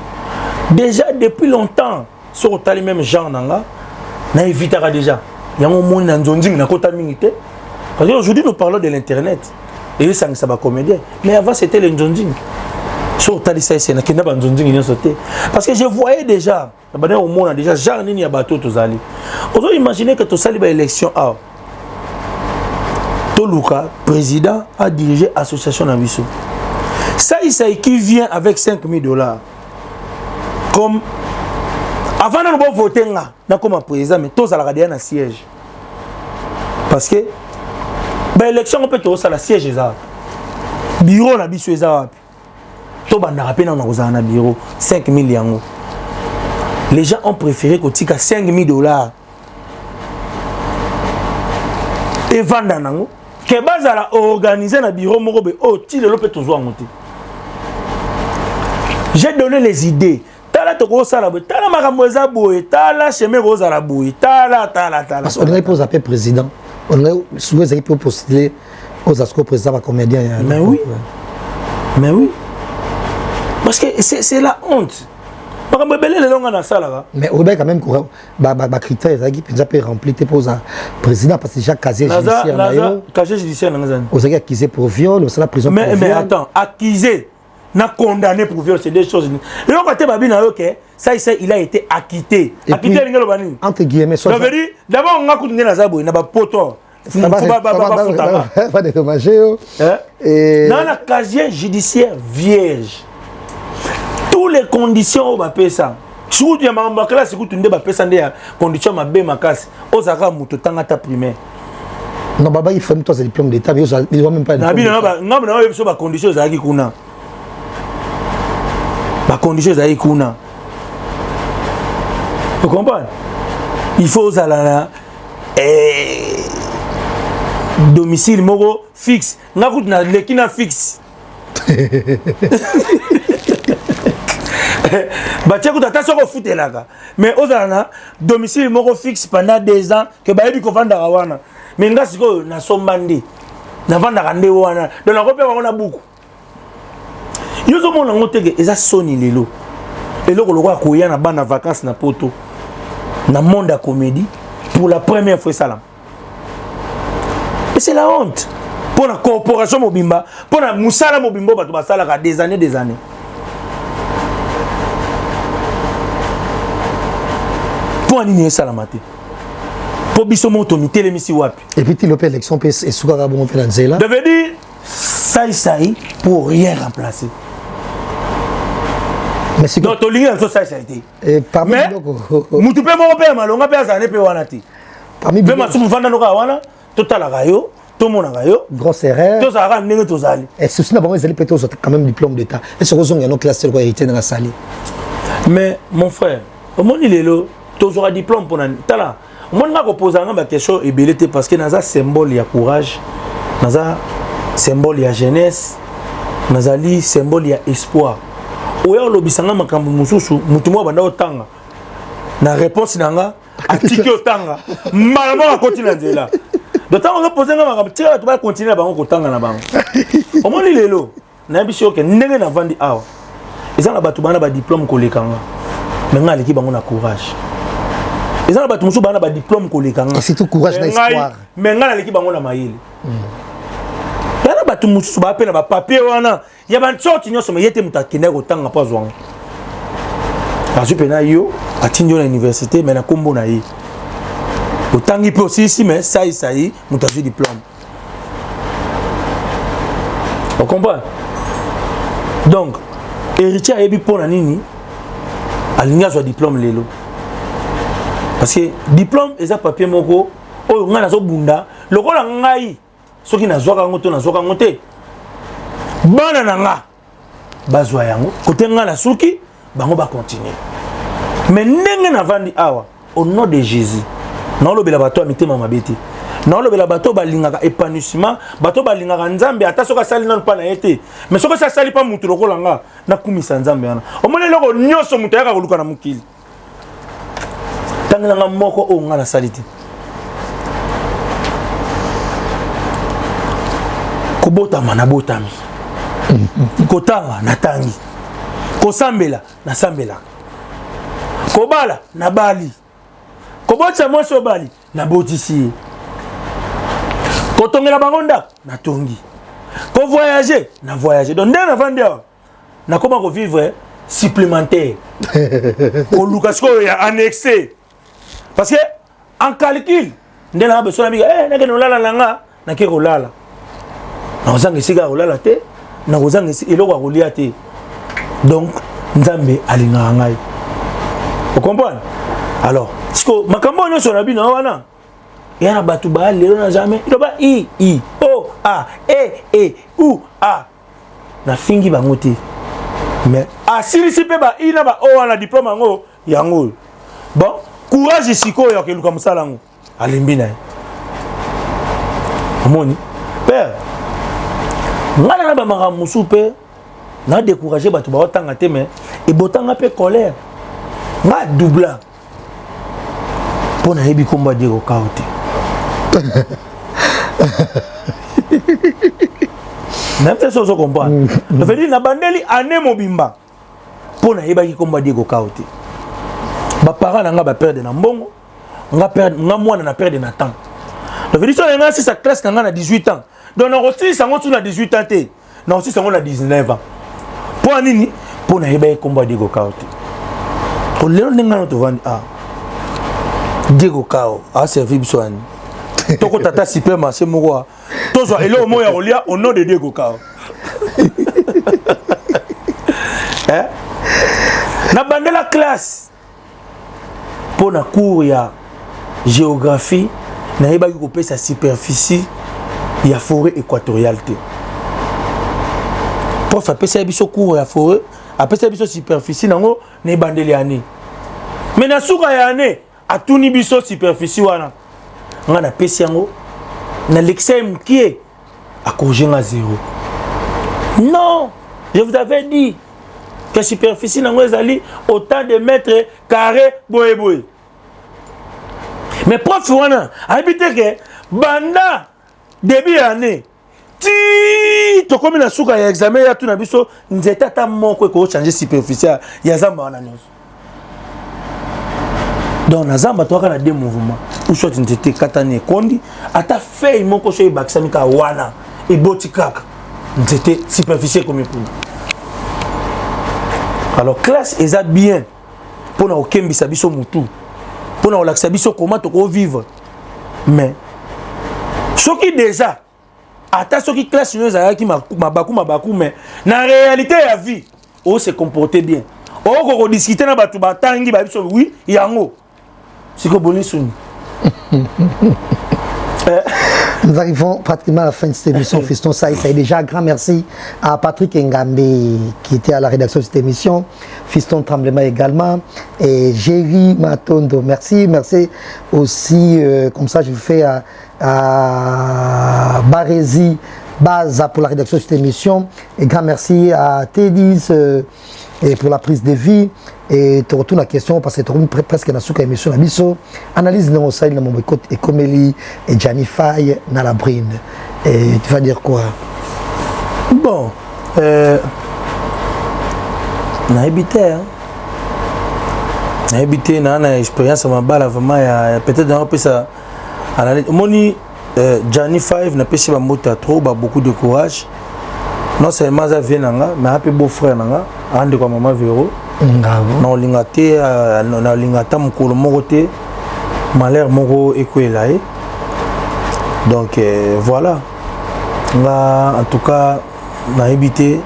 B: Déjà depuis longtemps sur le même genre nanga na évitera déjà. Il y a un monde dans zonzing na kota mingité. Parce qu'aujourd'hui nous parlons de l'internet et ça va comédien. Mais avant c'était le zonzing. Sur tali ça c'est na kenda ba zonzing ni sauté. Parce que je voyais déjà na au monde déjà genre nini ya bateau tozali. On doit imaginer que to sali ba élection a Toluka président a dirigé association na biso. Ça qui vient avec $5,000 comme avant de voter na comme président mais tous à la radio na siège parce que ba élection on peut tous à la siège ça bureau na biso ça to banda rapena na kozana na bureau 5,000 yango les gens ont préféré kotika $5,000 et vendre nango que bazala organiser na bureau moko be oh ti le peut toujours monter. J'ai donné les idées. Tala toko sala bo tala makamboza boye tala chemin roza la boye tala.
A: Parce qu'on aurait posé appel président. On aurait souvent ça peut postuler aux asco président pas comédien.
B: Mais oui. Mais oui. Parce que c'est la honte. Makambo belé le longa na sala.
A: Mais on a quand même ba critères ça qui peut remplir tes poses président parce que déjà casier judiciaire na yo.
B: Casier judiciaire na zan.
A: On s'est accusé pour viol, c'est la prison pour viol.
B: Mais attends, accusé n'a condamné pour viol, c'est des choses. Et on côté babi na OK, ça il a été acquitté. Acquitté l'ingelo bani.
A: Entre guillemets,
B: ça veut dire d'abord on a coûté na zabo, na ba poto.
A: Pas dédommager.
B: Et dans la casier judiciaire vierge. Toutes les conditions au bapé ça. Si tu as ma classe écoute une bapé ça des conditions ma bé ma casse. Aux ara muto tangata primaire.
A: Non baba il faut même toi c'est diplôme d'état mais ils ont même pas
B: na bino non mais so ba conditions za ki kuna. La condition est kuna. Vous comprenez? Il faut zalana domicile moko fixe. N'a coûte na lekina fixe. Bah tiens coûte attention au foot là. Mais aux zalana domicile moko fixe pendant 2 ans que ba yebi ko vanda wana. Mais ngasi ko na sombandi. Na vanda rande wana. Donc la repère on a beaucoup. Yo zo mona ngoteke eza soni lelo. Eloko lokwa koya na bana vacances na poto. Na monde à comédie pour la première fois ça là. Et c'est la honte. Pour la corporation mobimba, pour la musala mobimbo bato basala ka des années. Pour nini ça la maté. Pour biso moto mi télémisi wapi.
A: Et puis tu l'élection et soukara bon pe nzela.
B: Devait dire ça pour rien remplacer.
A: Mais c'est
B: donc toli en ça a été.
A: Et parmi
B: mutu pe mo pe malonga pe azane pe wana ti.
A: Parmi
B: pe masumu vanda no ka wana totala rayo to mona rayo
A: grosse erreur.
B: To za ran ndenge to zali.
A: Et ceci d'abord ils allaient peut-être quand même diplôme d'état. Et ce raison il y a nos classes quoi hérité dans la salle.
B: Mais mon frère, au monde il est là, tu auras diplôme pour tala. Moi n'a ko poser nga ba question et belité parce que naza symbole ya courage, naza symbole ya jeunesse, nazali symbole ya espoir. Oya lobisanga makambo mususu mutu mwa banda otanga na réponse nanga atiki otanga malama continue nzela d'autant on poser nga makambo tika tu va continuer bango kotanga na bango omoni lelo na biso ke ndenge na vandi awa ezanga batu bana ba diplôme kolekanga mais nga leki bango na courage Et ça, tu as un diplôme collègue.
A: Et c'est tout courage et espoir.
B: Mais tu as l'équipe à Maïl. Il y a des gens qui ont un papier. Il y a des gens qui ont un papier. Il y a des gens qui ont un papier. Parce que tu as l'université, mais tu as un papier. Autant qu'il peut aussi, mais ça y est, tu as un diplôme. Vous comprenez? Donc, héritier a eu pour la nini, il y a un diplôme. Parce que diplôme, c'est un papier moko, on a un bunda, le rôle en aïe, ce qui n'a pas été banana, bazoyango, côté ngana souki, bango va continuer. Mais n'engue na vandi awa, au nom de Jésus, non le belabato a mité mama beti. Non le belabato balingaka épanouissement, bato balingaka nzambe ata soka sali non pas na été. Mais soka ça sali pas mutu lokola nga na kumisa nzambe ana. O mone loko nyoso mutu yaka koluka na mukili. Tangela nga moko o nga na saliti. Kobota mana botami. Kotanga na tangi. Kosambela na sambela. Kobala na bali. Kobotsa moso bali na botisi. Kotongela bangonda na tongi. Ko voyager na voyager. Donc ndena vandia na comment vivre supplémentaire. Ko lukasko ya annexé. Parce que en calcul ndena besoin amiga na ke no lala langa na ke rolala. Na ozanga siga rolala te, na ozanga eloko rolia te. Donc nzambe alinga ngai. Vous comprenez? Alors, siko makambo nyoso na bino wana. Ya na batu ba lelo na jamais. Il ba i o a e u a. Na fingi bango te. Mais asirisi pe ba i na ba o wana diplôme ngo yango. Bon, courage siko yo ke luka musala ngo. Alimbi na. Amoni. Père. Ngala na ba manga musu pe na décourager batu ba otanga te mais e botanga pe colère. Ma doubla. Pour na yebi komba Diego Kaote. Même si vous comprenez. Le fait dire na bandeli ane mobimba. Pour na yeba ki komba Diego Kaote. Ba parents nga ba perdre na mbongo, nga mwana na perdre na temps. Le fait dire nga si sa classe nga na 18 ans. Donc na aussi sango tu na 18 ans té. Na aussi sango na 19 ans. Pour nini? Pour na yeba ki komba Diego Kaote. Pour le ndinga no to vandi Diego Kao a servi bisoani. Toko tata supermarché moko. Tozo elo mo ya rolia au nom de Diego Kao. Hein? Na bandela classe. Pour na cours ya géographie, na yeba ki kopé sa superficie ya forêt équatoriale te. Prof a pesa biso cours ya forêt, a pesa biso superficie nango na bandeli ane. Mais na suka ya ane a tout nibiso superficie wana nga na pesi yango na l'excès mkie a corriger zéro. Non, je vous avais dit que superficie nango ezali autant de mètres carrés boye boye. Mais prof wana habité que banda début année ti to comme na suka ya examen ya tout na biso nzeta ta moko ko changer superficie ya zamba wana nyonso. Donc, nous avons deux mouvements. Où soit une tête katane kondi, ata fait mon coche baksamika wana et botikak. C'était superficiel comme pour. Alors classe est bien pour na okembi sabiso mutu. Pour na olaksabiso comment to vivre. Mais ce qui déjà ata ce qui classe nous a qui mabaku mais na réalité la vie on se comporter bien. On ko discuter na batu batangi ba biso oui yango.
A: Nous arrivons pratiquement à la fin de cette émission, Fiston Saï. Déjà, un grand merci à Patrick Ngambe qui était à la rédaction de cette émission, Fiston Tremblement également, et Jerry Matondo. Merci, merci aussi, comme ça je le fais à Barézi Baza pour la rédaction de cette émission, et grand merci à Tédis et pour la prise de vie. Et tu retournes la question parce que tu as presque dans la émission la mission analyse de mon saïd dans mon écoute et Comélie et Gianni Faye dans la brine. Et tu vas dire quoi?
B: Bon, on a habité, hein. na habité na expérience ma bala vraiment ya peut-être dans ça moni Johnny 5 na pesi ba mota trop ba beaucoup de courage non seulement ça vient nanga mais un peu beau frère nanga ande kwa mama Vero na lingate na lingata mukolo moko te malheur moko ekwela donc voilà là en tout cas na habité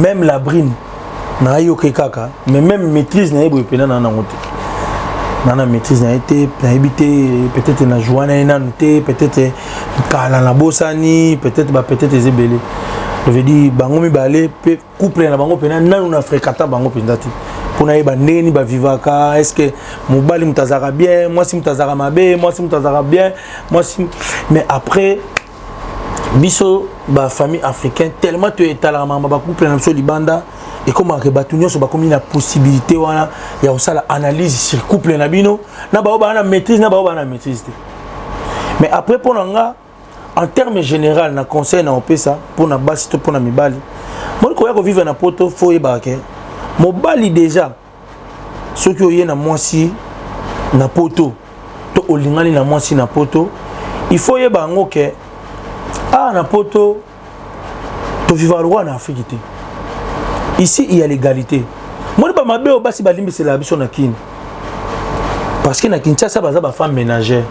B: même la brine na yoke kaka mais même maîtrise na yebo pena na ngote na maîtrise na été na habité peut-être na joana na noté peut-être kala na bosani peut-être ezebele je veux dire bango mi balé couple na bango pena nanu na fréquenta bango pendati pona yeba ndeni ba vivaka est-ce que mobali mutazaka bien moi si mutazaka mabe moi si mutazaka bien moi si mais après biso ba famille africaine tellement tu étalaka mama ba couple na biso libanda et comme que batunyo so ba comme la possibilité wana ya osala analyse sur couple na bino na ba na maîtrise na ba na maîtrise mais après pour nga en termes général na conseil na opesa pour na basi to pour na mibali moi ko ya ko vivre na poto fo e ba ke mobali déjà ce que oye na mwasi na poto to olingani na mwasi na poto il faut yeba ngo ke na poto to vivre roi na Afrique. Ici il y a l'égalité. Moi pas mabe o basi balimbi c'est la biso na kin. Parce que na Kinshasa baza ba femme ménagère.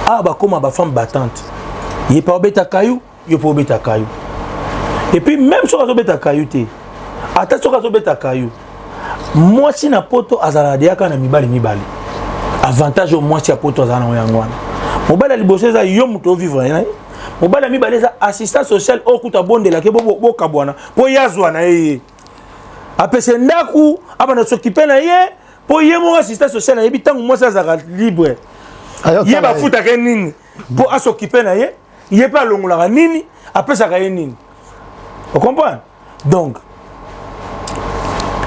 B: Ba comme ba femme battante. Il pas obeta kayou, il pas obeta kayou. Et puis même sur obeta kayou te. Ata sur obeta kayou. Moi si na poto azala diaka na mibali. Avantage au moins si a poto azala na yangwana. Mobala liboso za yo muto vivre na. Mobala mibali za assistant social okuta bondela ke bo kabwana. Po yazwa na yeye. Apese ndaku abana s'occuper na ye po ye mo assistant social na yebi tangu moi ça zaka libre. Ye ba futa ke nini po s'occuper na ye ye pa longola nini apesa ka ye nini. Vous comprenez? Donc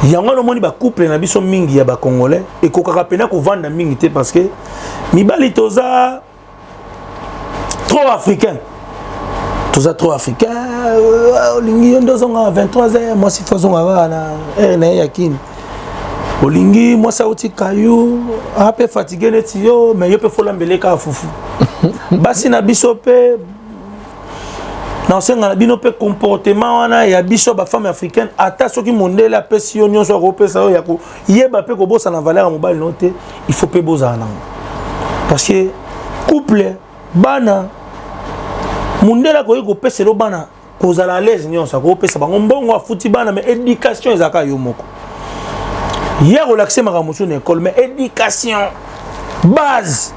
B: yango no moni ba couple na biso mingi ya ba congolais et ko kaka pena ko vendre mingi te parce que mibali toza trop africain. Trop africain, Olingi on 23h, moi si faisons na yakin. Olingi moi ça oti kayu, un peu fatigué net yo, mais yo peut faut l'embeleka fufu. Basi na bisope na senga na bino pe comportement wana ya biso ba femme africaine ata soki mondela pe si yo nyonso ko pesa yo yako yeba pe ko bosa na valeur mobile noté, il faut pe boza na. Parce que couple bana mundela ko yeko pesa lo bana ko za la l'aise nyonso ko pesa bango mbongo afuti bana mais éducation ezaka yo moko ya relaxer makamusu na école mais éducation base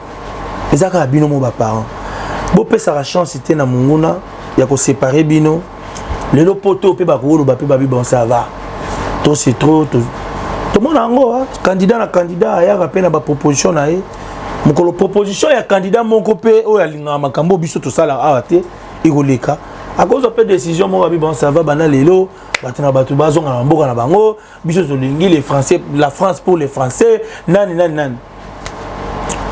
B: ezaka bino mo ba parents bo pesa la chance té na munguna ya ko séparer bino lelo poto pe ba ko lo ba pe ba bi bon ça va to c'est trop to mona ngo candidat na candidat ya ka pe na ba proposition na ye mukolo proposition ya candidat moko pe o ya linga makambo biso to sala awate igoleka à cause de décision mo ba bon ça va bana lelo batina batu bazonga na mboka na bango biso to lingi les français la France pour les français nani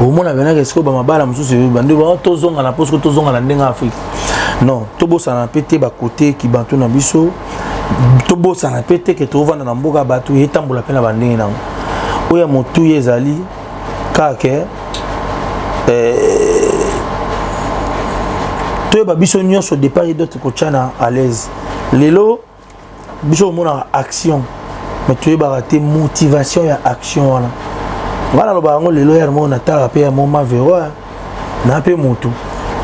B: au monde avena que ce que ba mabala mususu bande ba to zonga na poste to zonga na ndenga Afrique non to bosa na pété ba côté ki bantu na biso to bosa na pété que to vanda na mboka batu etambola pena bandenge na oya motu yezali kake toi ba biso nyonso départ et d'autres kochana à l'aise lelo biso mona action mais tu ba raté motivation ya action wana voilà lo ba ngo lelo ya mo na tala pe ya moma vero na pe moto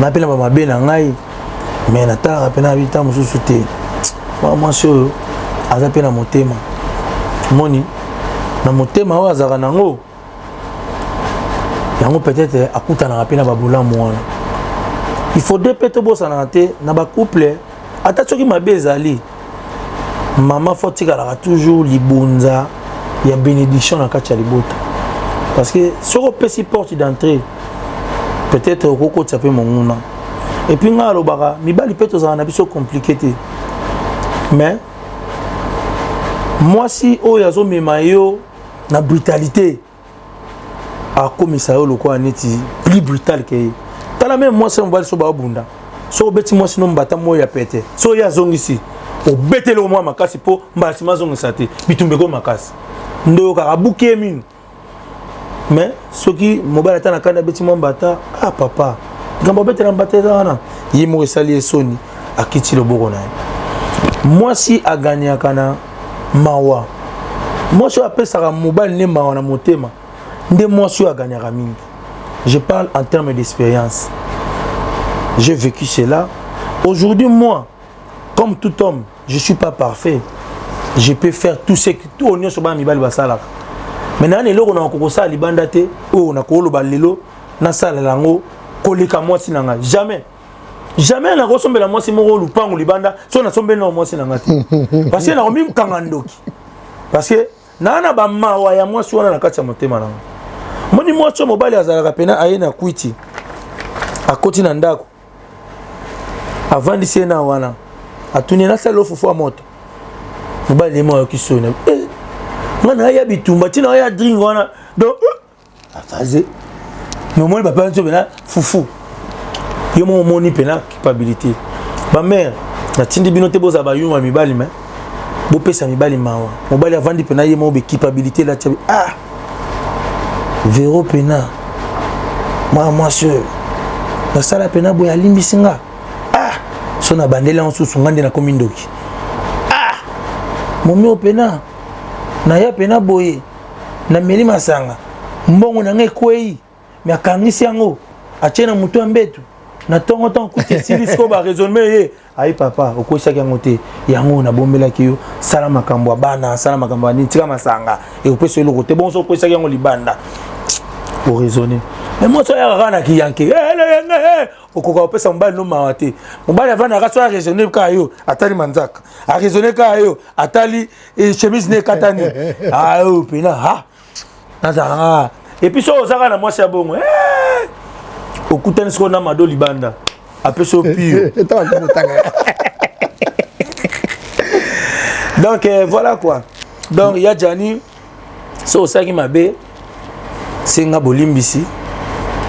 B: na pe na ba mabe na ngai mais na tala pe na bita mususu te moi so aza pe na motema moni na motema wa azaka nango yango peut-être akuta na pe na babula mwana il faudrait peut-être bosser na ba couple ata soki mabe ezali maman faut tika toujours libonza ya bénédiction na kati ya libota parce que soko pesi porte d'entrée peut-être okoko tsape monguna et puis nga lobaka mibali peut tozana na biso compliqué te mais moi si o yazo mema yo na brutalité a komisa yo lokwa neti plus brutal que tala même moi c'est on va so ba bunda so beti moi sinon mbata mo ya pété so ya zongisi au bête le moins makasi pour mbasima zongo sate bitumbeko makasi ndo ka buke mine mais ce qui mobile atana kana betima mbata ah papa ngamba bête na mbata wana yimo esali soni akiti le boko na moi si a gagné kana mawa moi je appelle ça mobile ne mawa na motema nde moi si a gagné mingi. Je parle en termes d'expérience. J'ai vécu cela. Aujourd'hui, moi, comme tout homme, je ne suis pas parfait. Je peux faire tout ce que tout on est sur ma mibali basala. Maintenant, on a encore ça libandate ou on a encore le balelo na sala lango kolika moi sinanga jamais. Jamais na ressemble la moi c'est mon rôle pas libanda so na sombe na moi sinanga. Parce que na omi kangandoki. Parce que na ba mawa ya moi so na kati ya motema nango. Moni mwacho mobali azalaka pena ayena kwiti akoti na ndako avandi na wana atuni na salo fufu moto mobali mo yokisona ngana ya bitumba tina ya drink wana donc afaze mais moi papa nzo pena fufu yo mo moni pena culpabilité ba mère na tindi binote boza ba yuma mibali mais bo pesa mibali mawa mobali avandi pena ye mo be culpabilité la tchabi ah Véro pena moi sûr la sala pena boya limbisinga ah sona bandela en sous ngande na komindoki ah momi pena na ya pena boye na meli masanga mbongo na ngai kwei me akangisi yango achena mutu ambetu na tongo tongo kuti silisko ba raisonnement ye ai papa okoshaki yango te yango na bombelaki yo sala makambo bana sala makambo ni tika masanga e opeso eloko te bon so okoshaki yango libanda pour raisonner. Mais moi, ça y a rien qui yanke. Au coca opesa mbali no mawate. Mbali avana ka so raisonner ka yo atali manzaka. A raisonner ka yo atali chemise ne katani. Ah yo pena ha. Nazara. Et puis so osaka na moi c'est bon. Okutani sko na mado libanda. Apeso pire. Donc voilà quoi. Donc il y a Jani so ça qui m'a bé. C'est un bolimbisi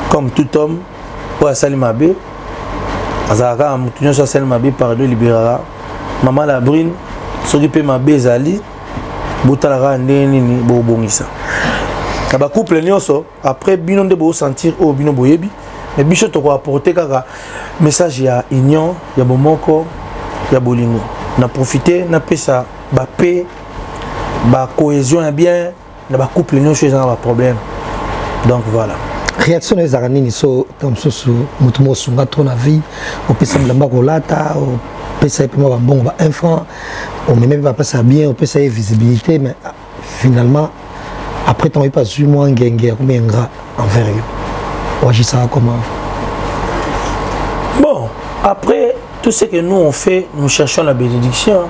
B: comme tout homme pour asali mabe azaka mutunyo so asali mabe par de libérara maman la brune soki pe mabe zali botalaka ndeni ni bobongisa na ba couple nyonso après bino nde bo sentir o bino boyebi mais biso to ko apporter kaka message ya union ya bomoko ya bolingo na profiter na pesa ba paix ba cohésion ya bien na ba couple nyonso ezanga ba problème. Donc voilà.
A: Réaction des aranini so comme so mutumo sunga trop na vie au pesa mlamba ko lata au pesa pour moi bon 1 franc on même pas passer bien on pesa visibilité mais finalement après ton pas sur moi ngenge comme ingrat envers eux. On agit ça comment?
B: Bon, après tout ce que nous on fait, nous cherchons la bénédiction.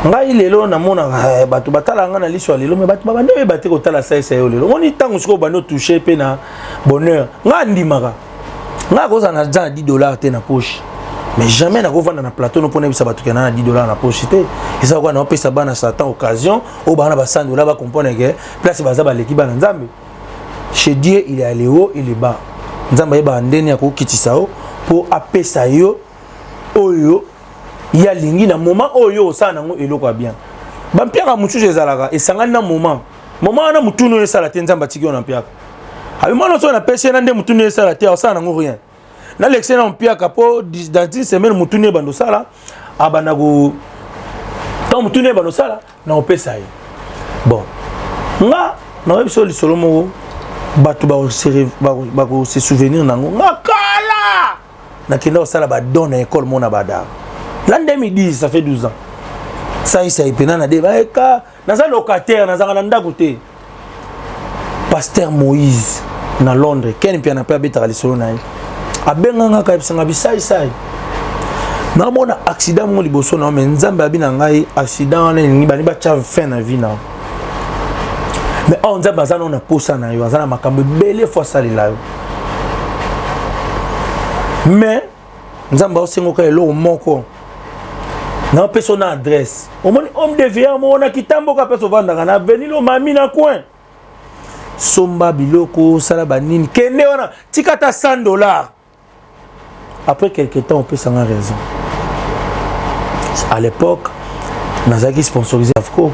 B: Ngai lelo na mona bato batala nga na liso lelo mais bato babande bate ko tala sai sai lelo oni tangu siko bando toucher pe na bonheur nga ndimaka nga ko za na $10 te na poche mais jamais na ko vanda na plateau no pona bisa bato kana na $10 na poche te eza ko na opesa bana satan occasion o bana ba $100 ba comprendre que place baza ba leki bana nzambe chez Dieu il est allé haut il est bas nzambe ba ndeni ya ko kitisa o pour apesa yo oyo ya lingi na moment oyo osana ngo eloko bien ba mpiaka mutu ezalaka esangani na moment na mutu no esala te nzamba tiki ona mpiaka abi mwana so na pese na nde mutu no esala te osana ngo rien na l'excellent na mpiaka po dans une semaine mutu no bando sala abana go tant mutu no bando sala na opesa ye bon nga na webiso lisolo mo batu ba se souvenir nango nga kala na kenda osala ba don na école mona bada. L'an 2010, ça fait 12 ans. Ça, il s'est pénal à débat. Dans un locataire, dans un endroit côté. Pasteur Moïse, dans Londres, quel n'a pas habité à l'issue. A Benganga, il s'est habité ça. Dans mon accident, mon liboso, non, mais Nzamba Binangai, accident, il n'y a pas de fin à vie. Mais on a besoin de pousser à naïo, on a besoin de belle fois ça là. Mais Nzamba aussi, on a l'eau moko. Na personne adresse. On devient on a kitambo ka personne vanda na venir lo mami na coin. Somba biloko sala banini kende wana tikata $100. Après quelque temps on peut s'en raison. À l'époque, nazaki sponsorisé Afco.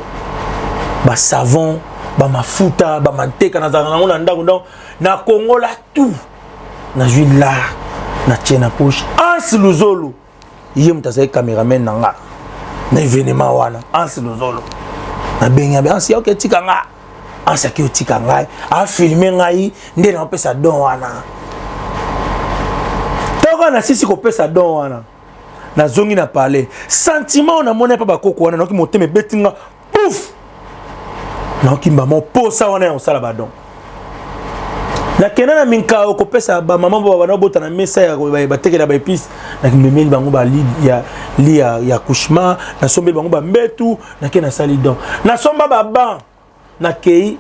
B: Ba savon, ba mafuta, ba manteka nazanga na Congo là tout. Na juile là, na tiena poche. Ans Luzolo. Yé mutazaki cameraman nanga. Na événement wana, Ans Luzolo. Na benga bien si OK tika nga. Ans aki tika nga, a filmer ngai ndé na pesa don wana. Toko na sisi ko pesa don wana. Na zongi na parler. Sentiment na mona pa ba koko wana, noki moteme betinga. Pouf. Na okimba mo posa wana on sala badon. Na kenana minka ko pesa ba maman ba na bota na mesa ya ba tekela ba épice na kimemeli bango ba li ya couchement na sombe bango ba mbetu na kena sali don. Na somba ba ban na kei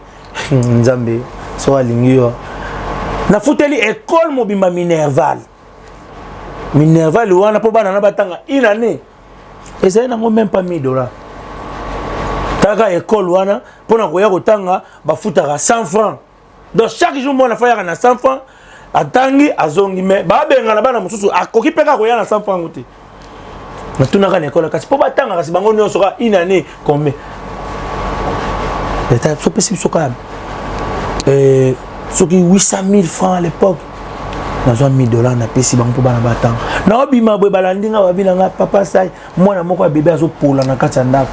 B: nzambe so alingiyo. Na futeli école mobimba Minerval. Minerval wana po bana na batanga une année. Et ça n'a même pas $1000. Taka école wana pour na koya kotanga ba futaka 100 francs. Donc chaque jour mon affaire na 100 francs atangi azongi me ba benga na bana mususu akoki peka koya na 100 francs ngote. Na tunaka na école kasi po batanga kasi bango nyonso ka une année combien. L'état so possible so quand même. Ce qui 800 000 francs à l'époque. Na $1000 na pesi bango po bana batanga. Na obima boy balandinga babinanga papa sai mwana moko bébé azo pola na kati ya ndako.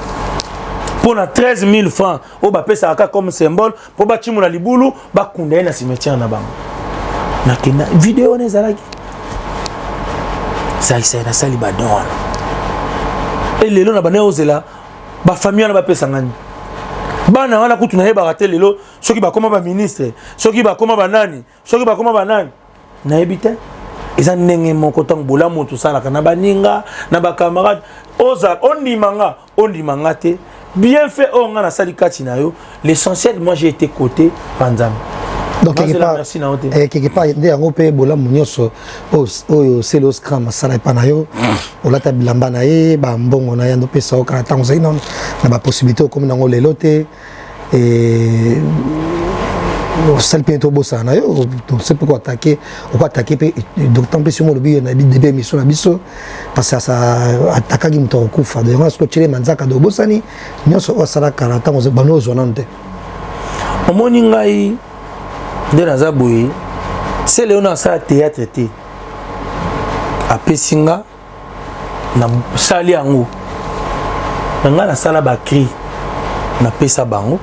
B: Pour 13 000 francs, on va payer ça comme symbole pour bâtir mon libulu, ba kundé na cimetière na bango. Na kena vidéo ne zalaki. Ça na sali badon. Et lelo na bané ozela, ba famille na ba pesa ngani. Bana wana kutu na yeba raté lelo, soki ba koma ba ministre, soki ba koma ba nani, soki ba koma ba nani. Na ebité. Eza ndenge moko tang bola moto sala kana baninga na ba camarade oza ondimanga te. Bien fait, on a sali katinayo. L'essentiel, moi j'ai été côté Panzam.
A: Donc quelque part, il y a un peu bola munyoso au selo scram sala panayo. On l'a tabilamba nae, ba mbongo na yando pesa o kana tango zainon na ba possibilité comme na ngole lote et celle piento bossa na yo donc c'est pourquoi attaquer donc tant pis sur le bio na bidebe mission na biso parce que ça attaquer muto kufa donc est-ce que tu les manzaka do bossani nyoso osala karata ngo bano zonante omoni ngai de nazaboui c'est léona ça théâtre té a pesinga na sali yango nga na sala ba cri na pesa bango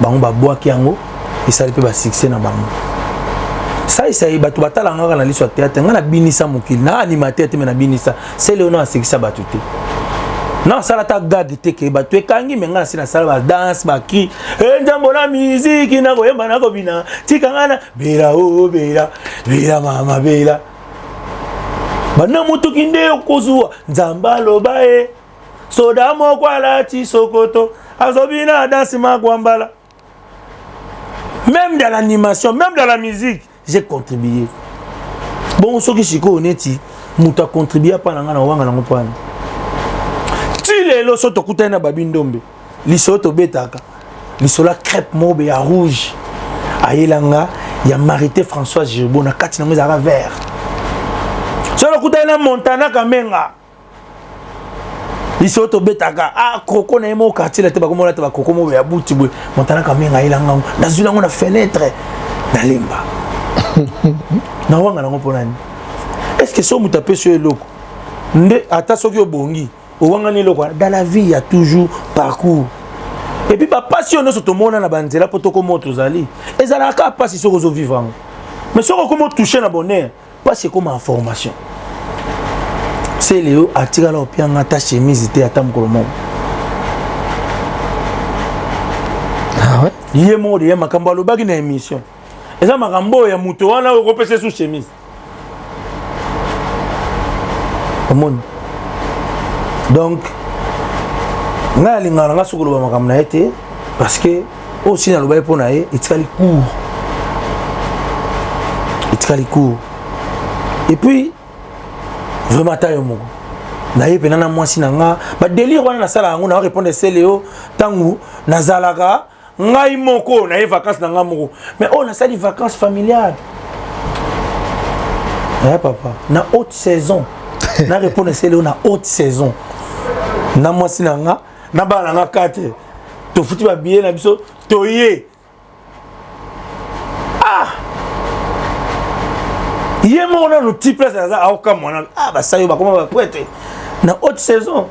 A: ba boaki yango et ça peut pas succès na bango ça y batu batala ngaka na liso théâtre ngana binisa mokili na animateur te na binisa c'est léona succès batuté non ça la ta gag te ke batu ekangi menga na sala ba danse ba cri njambo na musique na koyemba na kobina tika ngana bela o bela mama bela bana mutu kinde okozua nzamba lobae soda moko alati sokoto azobina danse magwambala. Même dans l'animation, même dans la musique, j'ai contribué. Bon, ce qui est honnête, je contribué à la wanga. Tu les lo soto kutana babindombe. Li soto betaka. Li sola crêpe mobe ya rouge. Ayelanga, ya Marité Françoise Gerbeau na kati na ngeza vert. Solo kutana Montana Kamenga. Li soto betaka ah koko na emo quartier la te ba komola te ba koko mo ya buti bwe Montana Kamenga ilanga na zula ngona fenêtre na limba. Na wanga na ngopona ni. Est-ce que so mutape sur eloko? Nde ata soki obongi o wanga ni eloko dans la vie il y a toujours parcours. Et puis ba passion so to mona na banzela potoko moto zali. Ezala ka pas si soko zo vivant. Mais soko comment toucher na bonheur pas c'est comme information. C'est Léo attira la opianga ta chemise te atam kolomo. Ah ouais. Yé mo de makambo lo bagi na émission. Eza makambo ya muto wana o kopese sous chemise. Omon. Donc nga linga nga sukulu ba makambo na été parce que aussi na lo ba pona e itikali court. Et puis vraiment tayo moko na yepe nana mwasi na nga ba délire wana na sala yango na répondre c'est Léo tangu nazalaka ngai moko na vacances na nga moko mais on a ça des vacances familiales papa na haute saison na répondre c'est Léo na haute saison
B: na mwasi na nga na bana nga 4 to futi ba billet na biso toye Yé mon a notre place à aucun moment. Ah bah ça y est, bah comment va prêter na haute saison.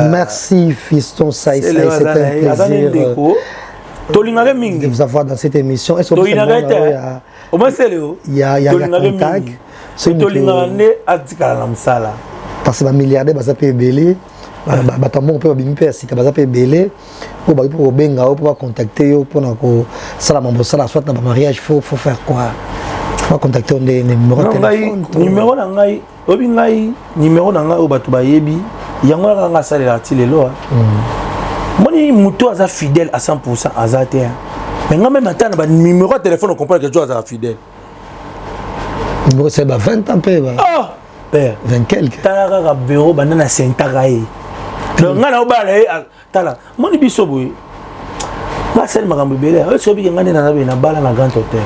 A: Merci Fiston Saï, c'était un plaisir de vous avoir dans cette émission. Est-ce que il y a contact. Parce que les milliardaires sont belé. Batambo peut bimper si kabaza pe belé ou ba pour benga ou pour contacter pour na ko sala mambo sala soit na mariage faut faire quoi? Faut contacter des numéros de téléphone.
B: Numéro na ngai obi ngai numéro na ngai o batu ba yebi yango na nga sala ti lelo. Moni muto aza fidèle à 100% azate. Mais nga même attendre ba numéro de téléphone on comprend que tu as fidèle.
A: Numéro c'est ba 20 ans pe ba.
B: Ah père
A: 20 quelques.
B: Tala bureau banana sentaraye. Donc ngana obale tala moni biso boy nga sel makambo belé o sobi ngane na na bala na grand hôtel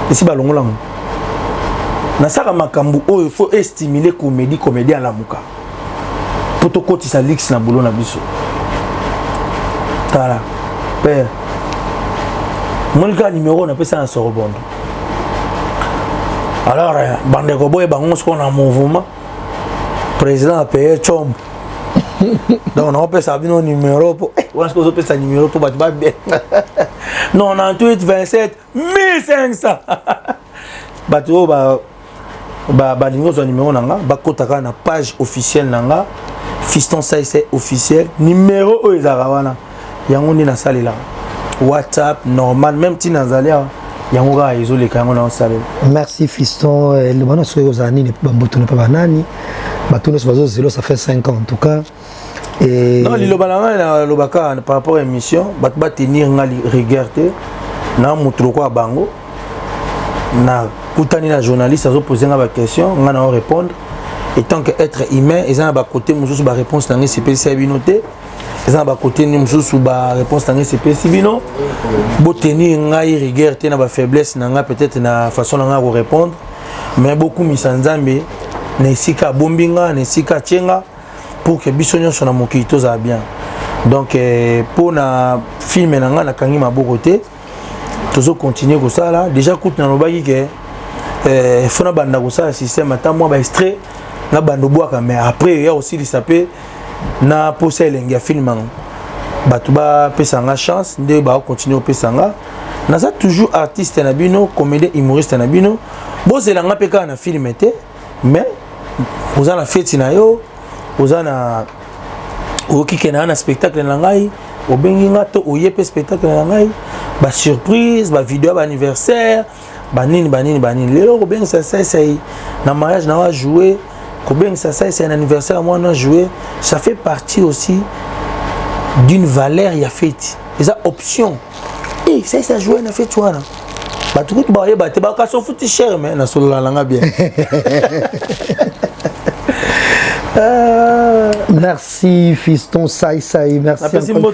B: ici balongolango na saka makambo o il faut estimuler comédien la muka pour to kotisa lix na boulot na biso tala père moni ka numéro na pesa na Sorobondo alors bande ko boy bango ko na mouvement président a payé chom. Donc on peut savoir nos numéros pour est-ce que vous peut savoir numéro pour battre bien. 98 27 1500. Bato ba lingo son numéro nanga ba kotaka na page officielle nanga Fiston Saï c'est officiel numéro o ezaka wana yango ni na salela WhatsApp normal même ti nazalia yango ga isolé kango na salela.
A: Merci Fiston le bana so ozani ne bamboto ne pas banani batuno so bazo ça fait 5 ans en tout cas. Et
B: non, le Lobaka par rapport à l'émission, va tenir une rigueur, na mutroko à bango, na kutani na journaliste, à poser une question, on va répondre. Et tant qu'être humain, ils ont à côté, nous avons réponse dans les CPC binoté, ils ont à côté, nous avons réponse dans les CPC bino, pour tenir une rigueur, na faiblesse, na peut-être na façon de répondre, mais beaucoup misanzambe, nesika bombinga, nesika tchenga. Pour que Bissonnion soit mon kito ça bien. Donc pour na film nanga na kangi mabokote toujours continuer comme ça là déjà coûte na lobaki que fona banda ko ça système ata moi ba extrait na bando boaka mais après il y a aussi les sapé na poser lenga film batu ba pesanga chance nde ba continuer pesanga na ça toujours artiste na bino comédien humoriste na bino bo zelanga peka na film était mais vous en a fait na yo ozana okike na spectacle na ngai obengi ngato oyepe spectacle na ngai ba surprise ba vidéo ba anniversaire ba nini lelo obengi ça na mariage na wa jouer obengi ça c'est un anniversaire moi na jouer ça fait partie aussi d'une valeur ya fête les options et ça jouer na fête wana ba tout ba yeba te ba ka so futi cher mais na solo la nga bien.
A: Merci Fiston Saï, merci encore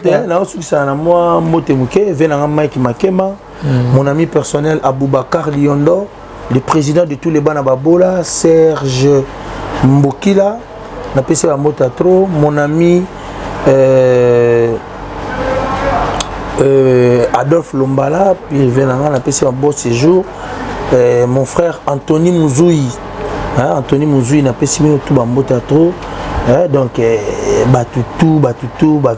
B: mon ami personnel Aboubakar Liondo, le président de tous les Banababola, Serge Mbokila, mon ami Adolphe Lombala, puis un beau séjour, mon frère Anthony Mouzoui. Anthony Mouzoui n'a pas signé tout bambota trop donc batutu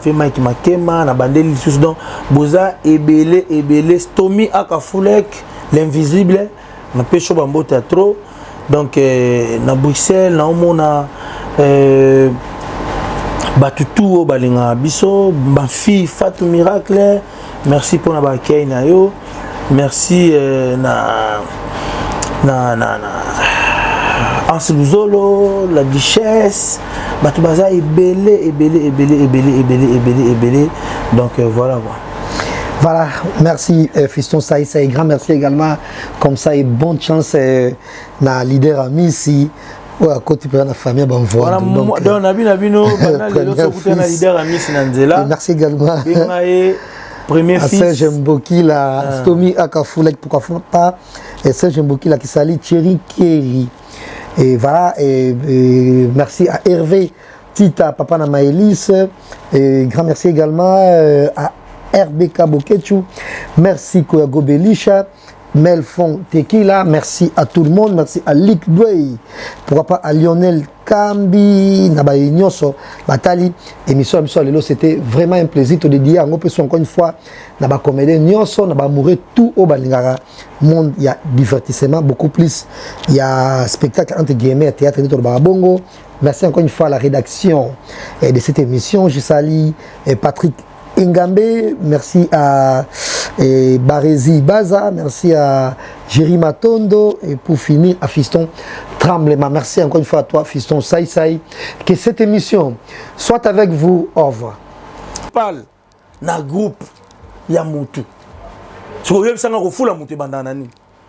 B: fait Mike Makema na bandeli sous donc boza ebele Stomy Akafulek l'invisible n'a pas chaud bambota trop donc na Bruxelles na omona batutu balinga biso ma fille Fatou Miracle merci pour na bakay na yo merci na Anseluzolo, la Duchesse, Batoubaza est belé. Donc voilà.
A: Voilà, merci Fiston Saï, grand merci également. Comme ça, et bonne chance na leader ami ici. Ou à côté de la famille, bon voilà.
B: Donc,
A: merci également.
B: Premier fils.
A: Serge Mboki, la Stomy Akafulek, pourquoi pas. et Serge Mbokila qui salue Thierry Kerry. Et voilà, merci à Hervé Tita, Papa Namaëlis. Et grand merci également à RBK Bokechu. Merci Koyago Belisha. Melfon Tequila, merci à tout le monde, merci à Lick Dwey, pourquoi pas à Lionel Kambi, Nabaye Nyoso, Batali, émission Lelo, c'était vraiment un plaisir de dire, on peut encore une fois, Naba comédie Nyoso, Naba mourir tout au Balingara, monde, il y a divertissement, beaucoup plus, il y a spectacle entre guillemets, théâtre de Barabongo, merci encore une fois à la rédaction de cette émission, je salue Patrick Ingambe, merci à Barézi Baza, merci à Jerry Matondo et pour finir à Fiston Tremblement. Merci encore une fois à toi Fiston Sai Sai. Que cette émission soit avec vous. Au revoir.
B: Parle na groupe ya mutu. Ce que vous avez dit, c'est que vous avez dit,